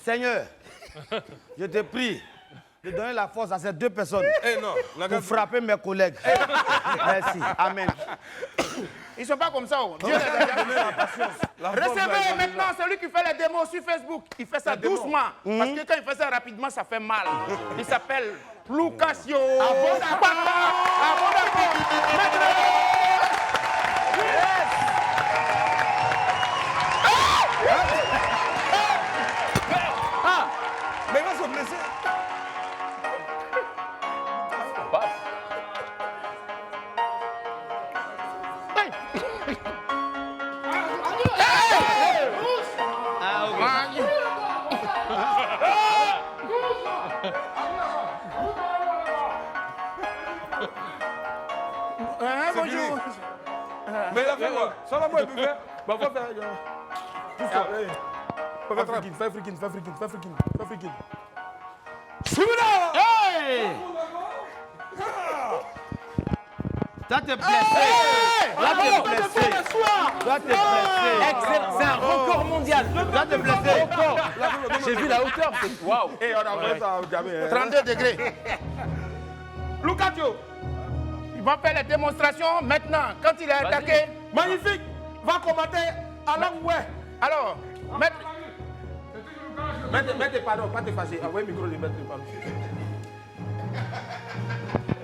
Seigneur, je te prie de donner la force à ces deux personnes pour frapper mes collègues. Merci. Amen. Ils ne sont pas comme ça. Dieu les a donné la patience. Recevez maintenant celui qui fait les démos sur Facebook. Il fait ça doucement. Parce que quand il fait ça rapidement, ça fait mal. Il s'appelle Lucasio. Mais il va se blesser. Bonjour. Mais il a fait quoi? Ça va, moi, il peut faire. Bah, faut faire. Fais freaking. Suis-là! Hey! Toi, t'es blessé. Toi, t'es blessé. C'est un record mondial. Toi, t'es blessé. J'ai vu la hauteur. Waouh. Et on a fait ça au gamin. 32 degrés. Lucasio. Il va faire les démonstrations maintenant. Quand il est attaqué. Magnifique. Va commenter à la ouais. Alors, Mettez pardon, pas te fâcher. Ah ouais, micro, lui mettre pardon.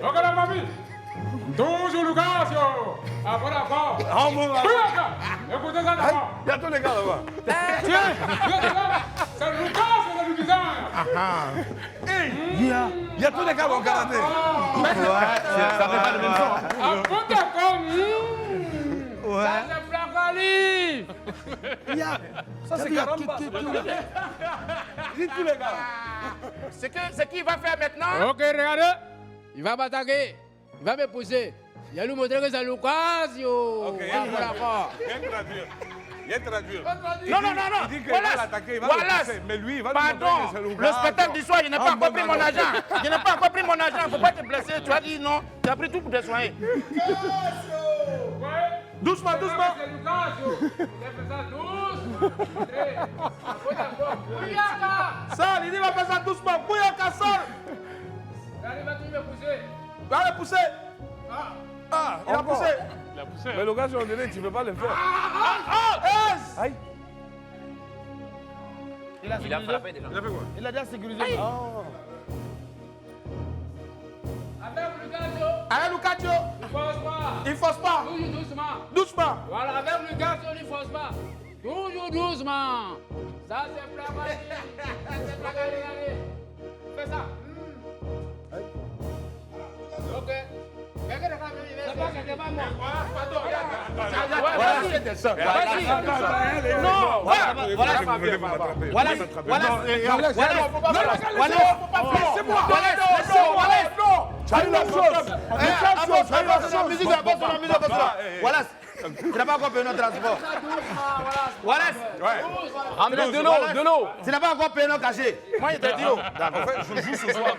Ok, la famille. Toujours Lucasio. Après d'accord. Écoutez ça d'abord. Il y a tous les gars là-bas. C'est Lucasio le design. Il y a tous les gars dans le karaté. Ça fait pas le même son. Après d'accord. Ouais. Ça c'est Flacali. Ça c'est Karamba. Dis tous les gars. Ce qu'il va faire maintenant. Ok, regardez. Il va m'attaquer. Il va me pousser. Il va lui montrer que c'est Lucasio. Ok, viens traduire. Non. Il dit qu'il va l'attaquer, il va le pousser. Mais lui, il va lui montrer que c'est Lucasio. Le spectacle du soir, je n'ai pas encore pris mon argent. Je n'ai pas encore pris mon argent. Il ne faut pas te blesser. Tu as dit non. Tu as pris tout pour te soigner. Doucement. C'est Lucasio. Il a fait ça douce. Ça, il dit va faire ça doucement. Bouyaka, sol. Allez, va-tu me pousser? Va le pousser. Ah, il a poussé. Il a poussé. Mais l'occasion, on dirait, tu ne peux pas le faire. Aïe. Il a frappé déjà. Il a fait quoi? Il a déjà sécurisé. Avec Lucasio. Il ne force pas. Toujours Doucement. Voilà, avec Lucasio, il ne force pas. Toujours doucement. Ça, c'est Flacali. C'est Flacali, allez. Fais ça. Ok. C'est pas moi. Pardon, Voilà. Tu n'as pas encore payé notre transport. Wallace. Ramenez de l'eau. Tu n'as pas encore payé notre cachet. Moi, il t'a dit. En fait, je joue ce soir.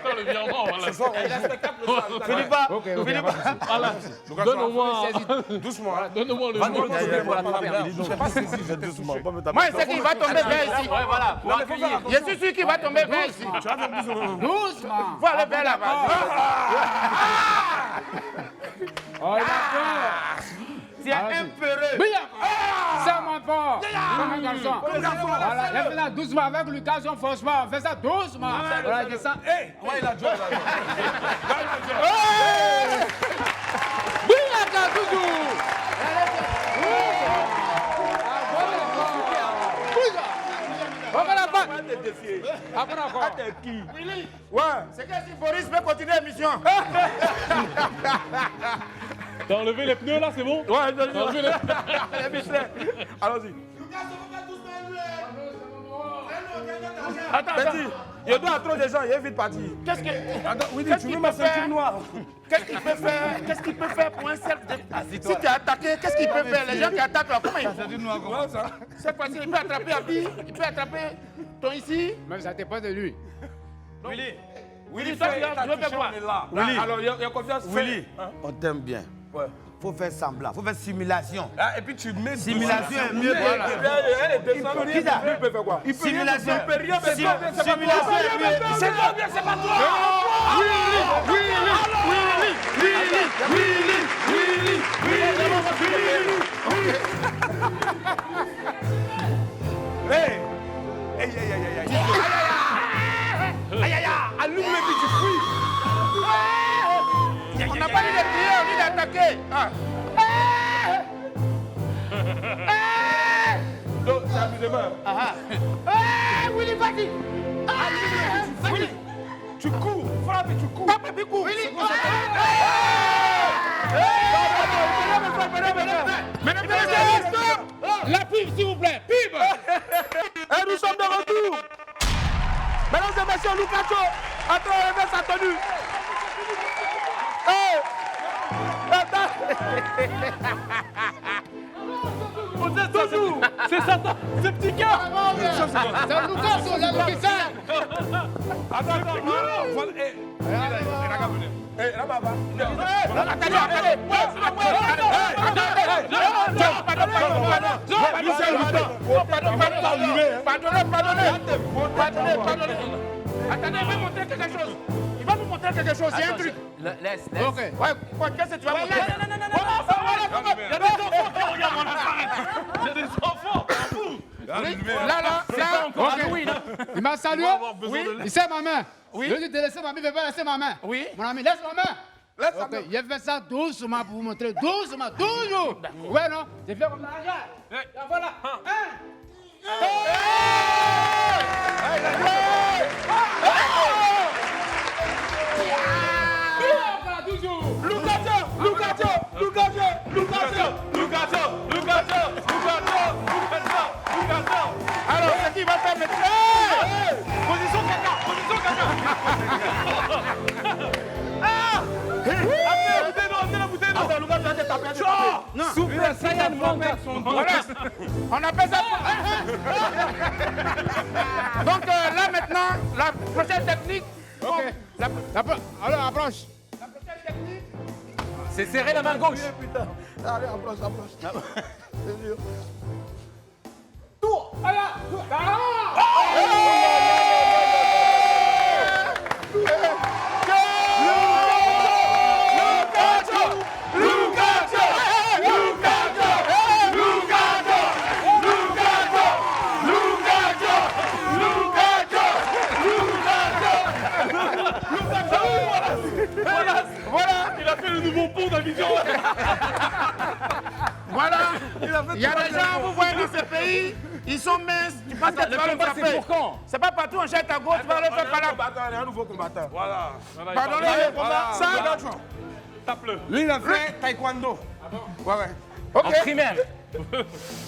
Ce soir, on joue. Philippe, Donne-moi. Doucement. Donne-moi le Je ne sais pas si c'est doucement. Moi, je sais qu'il va tomber vers ici. Voilà. Je suis sûr qu'il va tomber vers ici. Doucement. Faut aller vers là-bas. Oh, il a peur. Tu es un peureux. C'est mon fort. Comme un garçon. Voilà, il fait ça doucement avec Lucas, franchement. Fais ça doucement. Voilà, il descend. Ouais, il a joué. Bouillaka, toujours. Encore la balle. Encore. T'es qui? Willy. Ouais. C'est que si Boris peut continuer l'émission. T'as enlevé les pneus là, c'est bon? Ouais, t'as enlevé les pneus. Allons-y. Attends, Petit, il doit trop de gens, il est vite parti. Qu'est-ce que. Attends, Willy, tu veux ma ceinture noire? Qu'est-ce qu'il peut faire? Qu'est-ce qu'il peut faire pour un self Si tu es attaqué, qu'est-ce qu'il peut faire? Les gens qui attaquent là, comment ils font? Comment ça? Cette fois-ci, il peut attraper Abdi, il peut attraper ton ici. Même ça dépend de lui. Willy, toi, tu veux faire quoi? Willy, alors il y a confiance. Willy, on t'aime bien. Ouais. Faut faire semblant, faut faire simulation. Ah, et puis tu mets simulation est mieux que. Elle est descendue. Qui ça? Il peut faire quoi? Simulation. Il peut rien faire. Simulation est mieux. C'est pas bien, c'est pas toi. Hey! Aïe, aïe, aïe, aïe, aïe. Aïe, aïe, aïe. Allume les puis tu fuis. On n'a pas dit de prier, on dit d'attaquer. Donc, c'est amusement. Willy, vas-y. Willy, tu cours, frappe et tu cours. Papa, puis cours. Willy. Mesdames et messieurs, la pub, s'il vous plaît. Pub. Et nous sommes de retour. Mesdames et messieurs, Lucacho a enlevé sa tenue. C'est Satan, c'est petit cœur. C'est Lucas, on l'a vu ça. Attends, Pardonnez. Attendez, il va montrer quelque chose. Il va vous montrer quelque chose, il y a un truc. Laisse. Ok. Ouais, qu'est-ce que tu vas montrer? Non. Il y a des enfants qui regardent mon appareil. Il y a des enfants. Là, okay. Il m'a salué. Oui. Il sait ma main. Oui. Je lui ai dit de laisser ma main, il ne veut pas laisser ma main. Oui. Mon ami, laisse ma main. Okay. Il a fait ça doucement pour vous montrer. Doucement, toujours. Ouais, non? J'ai fait comme ça. Regarde. Voilà. Alors, c'est qui va faire le position caca. Amenez la bouteille d'eau. Attends, Lucas, tu vas te taper. Super Saiyan Manga. Voilà. On appelle ça. Donc là maintenant, la prochaine technique. Ok. Alors, approche. La prochaine technique. C'est serrer la main gauche. Putain. Allez, approche. C'est dur. Tour. Voilà, il a fait le nouveau pont d'Abidjan. Voilà. Il y a des gens, vous voyez dans ce pays, ils sont minces. Tu penses que tu vas le frapper. C'est pour quand? C'est pas partout, on jette à gauche, tu vas le faire par là. Il y a un nouveau combattant. Voilà. Pardonnez, ça, tape-le. Lui, il a fait taekwondo. Ouais. En primaire.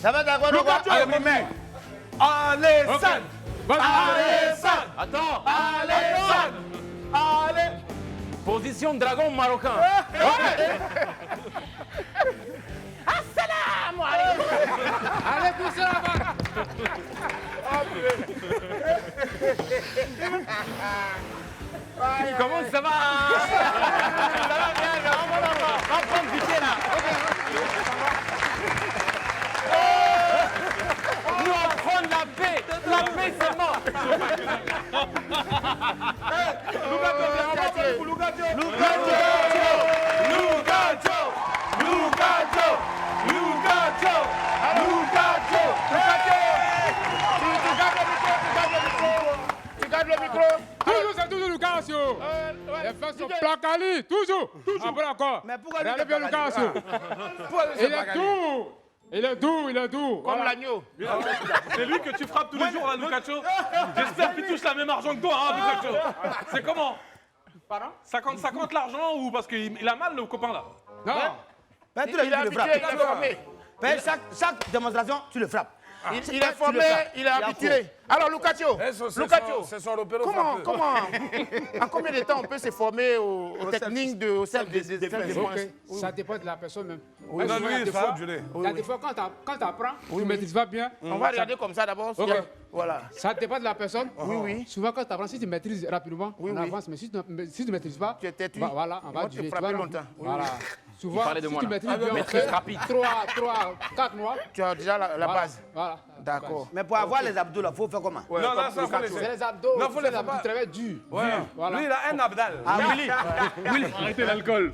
Ça va taekwondo quoi? Allez, San. Allez, San. Attends. Allez, San. Allez. Position dragon marocain. Assalamu alaikum. Allez, pousse là-bas. Comment ça va? Ça va bien, on va prendre pitié là. Nous on prend la paix. La paix c'est mort. Lucacho. Toujours, c'est toujours Lucasio. Les femmes sont placali, toujours. Après encore. Mais pourquoi regardez bien Lucasio. Il est doux. Comme l'agneau. C'est lui que tu frappes tous les jours, là, Lucasio. J'espère qu'il touche la même argent que toi, hein, Lucasio. C'est comment? Pardon? 50-50 l'argent ou parce qu'il a mal, le copain, là? Non. Ben, tu le frappes. Ben, chaque démonstration, tu le frappes. Il est formé, il est habitué. Alors, Lucasio, c'est son repérage. comment, en combien de temps on peut se former aux techniques de self-défense? Ça dépend de la personne même. Oui, non, lui, il faut durer. Il y a des fois, quand tu apprends, tu ne maîtrises pas bien. On va regarder comme ça d'abord. Voilà. Ça dépend de la personne. Oui. Souvent, quand tu apprends, si tu maîtrises rapidement, on avance. Mais si tu ne maîtrises pas, voilà, on va durer. Tu vas longtemps. Voilà. Souvent, si tu maîtrises bien, maîtrise rapide. 4 mois. Tu as déjà la base. Voilà. D'accord. Mais pour avoir les abdos, il faut faire comment? Non, c'est les abdos. Non, faut les abdos très dur. Voilà. Lui, il a un abdal. Ah, Willy. Arrêtez l'alcool.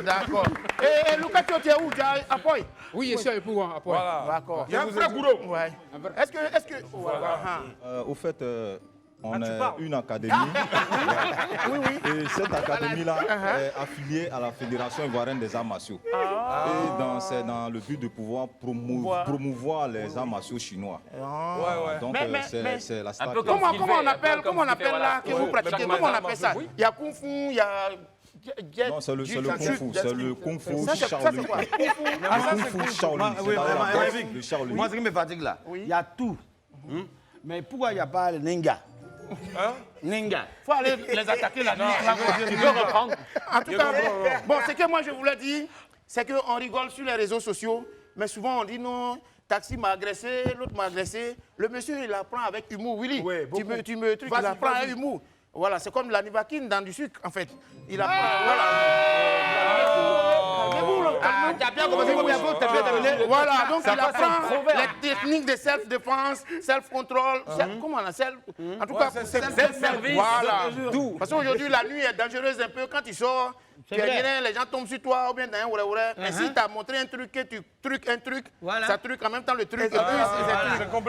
D'accord. Et Lucasio, tu es où? Tu es à Poy? Oui, je suis à Épouan. Voilà. D'accord. Il y a un frère Gouro. Ouais. Est-ce que... Au fait, on est une académie. Et cette académie-là est affiliée à la Fédération ivoirienne des arts martiaux. Et c'est dans le but de pouvoir promouvoir les arts martiaux chinois. Donc c'est la star. Comment on appelle là que vous pratiquez? Comment on appelle ça? Il y a Kung Fu, il y a... Non, c'est le Kung Fu. C'est le Kung Fu Shaolin. Le Kung Fu Shaolin. Le Shaolin. Moi, ce qui me fatigue là, il y a tout. Mais pourquoi il n'y a pas le Ninja? Ninja. Il faut aller les attaquer la nuit. Tu peux reprendre. En tout cas, bon, ce que moi je voulais dire, c'est qu'on rigole sur les réseaux sociaux, mais souvent on dit non, taxi m'a agressé, l'autre m'a agressé. Le monsieur, il apprend avec humour. Willy, il apprend avec humour. Voilà, c'est comme la nivaquine dans du sucre, en fait. Il apprend, voilà, donc il apprend les techniques de self-défense, self-control, comment on a en tout cas, self-service. Voilà, parce qu'aujourd'hui, la nuit est dangereuse un peu. Quand tu sors, tu es rien, les gens tombent sur toi ou bien dans un ouret. Mais si tu as montré un truc, que tu truques un truc, ça truque en même temps le truc.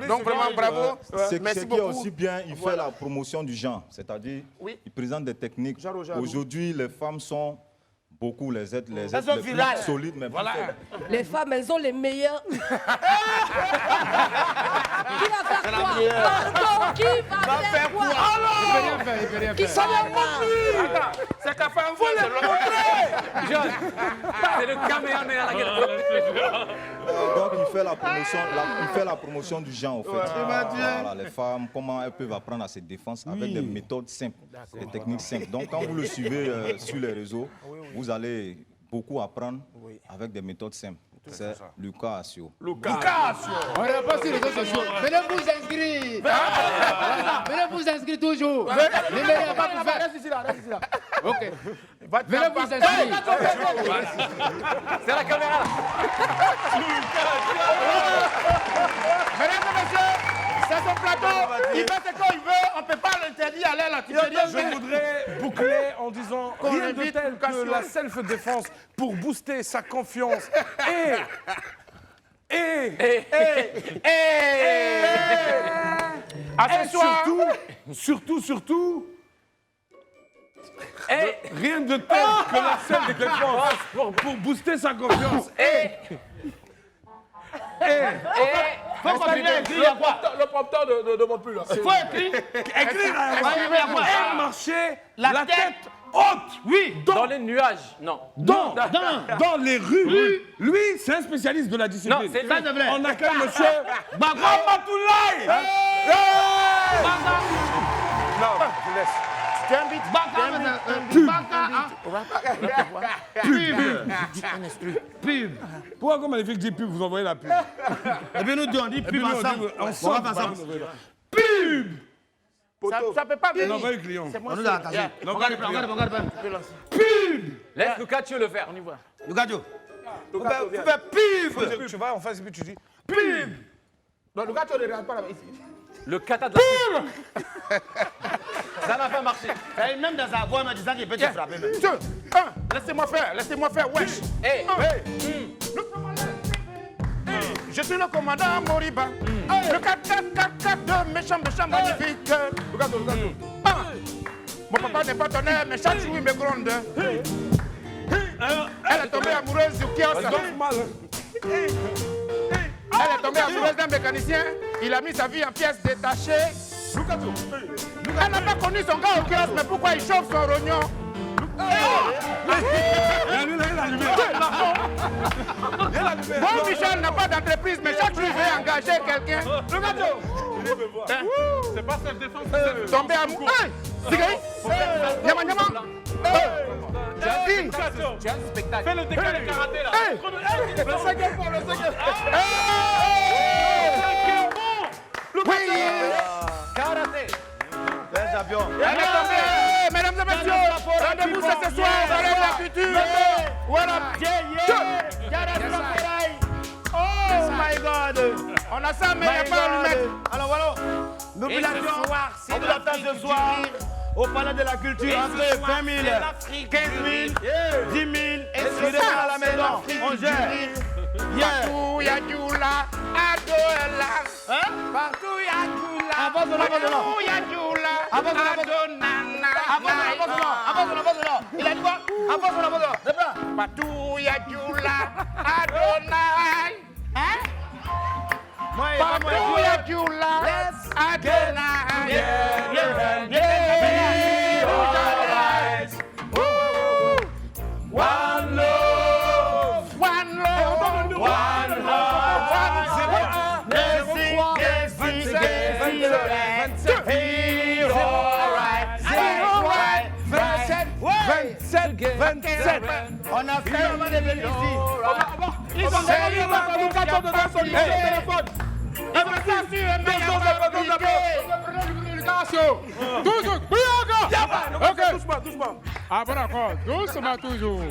Donc vraiment, bravo. Merci beaucoup. Aussi bien, il fait la promotion du genre, c'est-à-dire, il présente des techniques. Aujourd'hui, les femmes sont... Beaucoup les aides les plus solides, mais voilà. Les femmes, elles ont les meilleures. Qui va faire quoi? Pardon, qui va faire quoi? Qui s'en va? C'est qu'à faire un vol, c'est le C'est le Kamehameha. Donc il fait la promotion du genre, en fait. Voilà, les femmes, comment elles peuvent apprendre à se défendre avec des méthodes simples, des techniques simples. Donc quand vous le suivez sur les réseaux, vous allez beaucoup apprendre avec des méthodes simples. C'est Lucas Asio. On n'est pas sur les réseaux sociaux. Venez vous inscrire. Venez vous inscrire toujours. Ne m'aidez pas pour faire. Reste ici là. Ok. Venez vous inscrire. C'est la caméra. Mesdames et messieurs, c'est son plateau. Il fait ce qu'il veut. On ne peut pas l'interdire. Allez là, tu peux rien. Je voudrais boucler en disant rien de tel que la self-défense pour booster sa confiance surtout, rien de tel que la self-défense pour booster sa confiance. Faut continuer. Le prompteur ne demande plus là. Faut écrire. Marcher la tête haute. Oui. Dans les nuages. Non. Dans les rues. Lui, c'est un spécialiste de la discipline. Non, c'est lui. On accueille monsieur Bamatoulaye. Non, je laisse. Tu invites pub. Pourquoi comme Magnifique dit pub, vous envoyez la pub? Et bien nous deux, on dit pub ensemble. Ensemble. pub. Ça peut pas venir. On envoie le client. On nous a entendu. Regarde. Pub. Laisse Lucasio le faire. On y va. Lucasio. Vous faites pub. Tu vas en face et puis tu dis pub. Non, Lucasio ne regarde pas là-bas ici. Le kata de la pub. Ça n'a pas marché. Même dans sa voix, en disant qu'il peut te frapper. Laissez-moi faire, wesh. Je suis le commandant Moriba. Le 4-4-4-4 méchant, magnifique. Mon papa n'est pas tonnerre, mais chaque jour il me gronde. Elle est tombée amoureuse du kiosque. Elle est tombée amoureuse d'un mécanicien. Il a mis sa vie en pièces détachées. Elle n'a pas connu son gars au kiosque, mais pourquoi il chauffe son rognon? Bon, Michel n'a pas d'entreprise, mais chaque jour il veut engager quelqu'un. C'est pas self-défense. Tombé amoureux. Nyama. Tu as un spectacle. Fais le décalé karaté là. Le cinquième bon. Karaté. Mesdames et messieurs, rendez-vous ce soir dans la culture. Voilà. Oh my God. On a ça, mais il n'y a pas à lui mettre. Alors voilà. Population, on vous attend ce soir au palais de la culture. Entrez 20 000, 15 000, 10 000. Inscrivez-vous à la maison. On gère. Partout il y a du la, Adola. Partout il y a du la. Partout il y a du la, Adonana. Il a dit quoi? Partout il y a du la, Adonai. Partout il y a du la, Adonai. One love, one love, one love, on a fait un moment de venir ici. Ils ont Doucement. Ah bon d'accord, doucement toujours.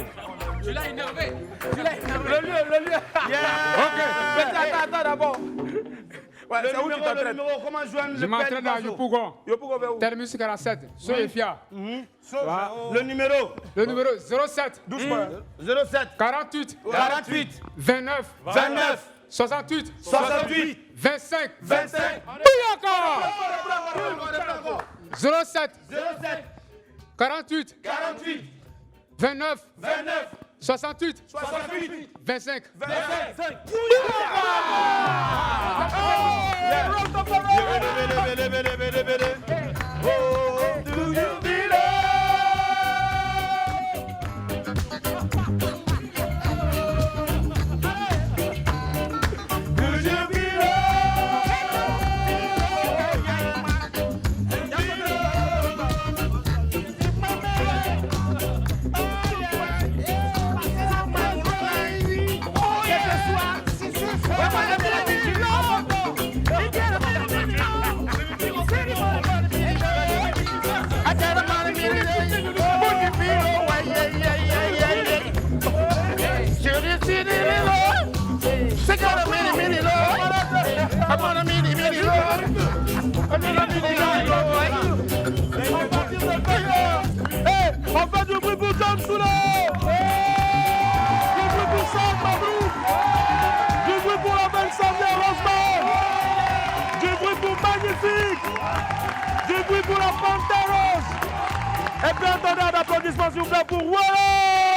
Tu l'as énervé. Le lieu. Ok. Attends d'abord. Ouais, le numéro, comment joindre le je m'entraîne dans Yopougon. Terminus 47, Soyefia. Le numéro 07. 48. 29. 68. 25. Oui encore. 07. 48. 29. 68. 25. On fait du bruit pour John Soula. Du bruit pour Sam Mabrouk. Du bruit pour la belle Samia Rosman. Du bruit pour Magnifique. Du bruit pour la Panteros. Et puis attendez un applaudissement s'il vous plaît pour Wallon.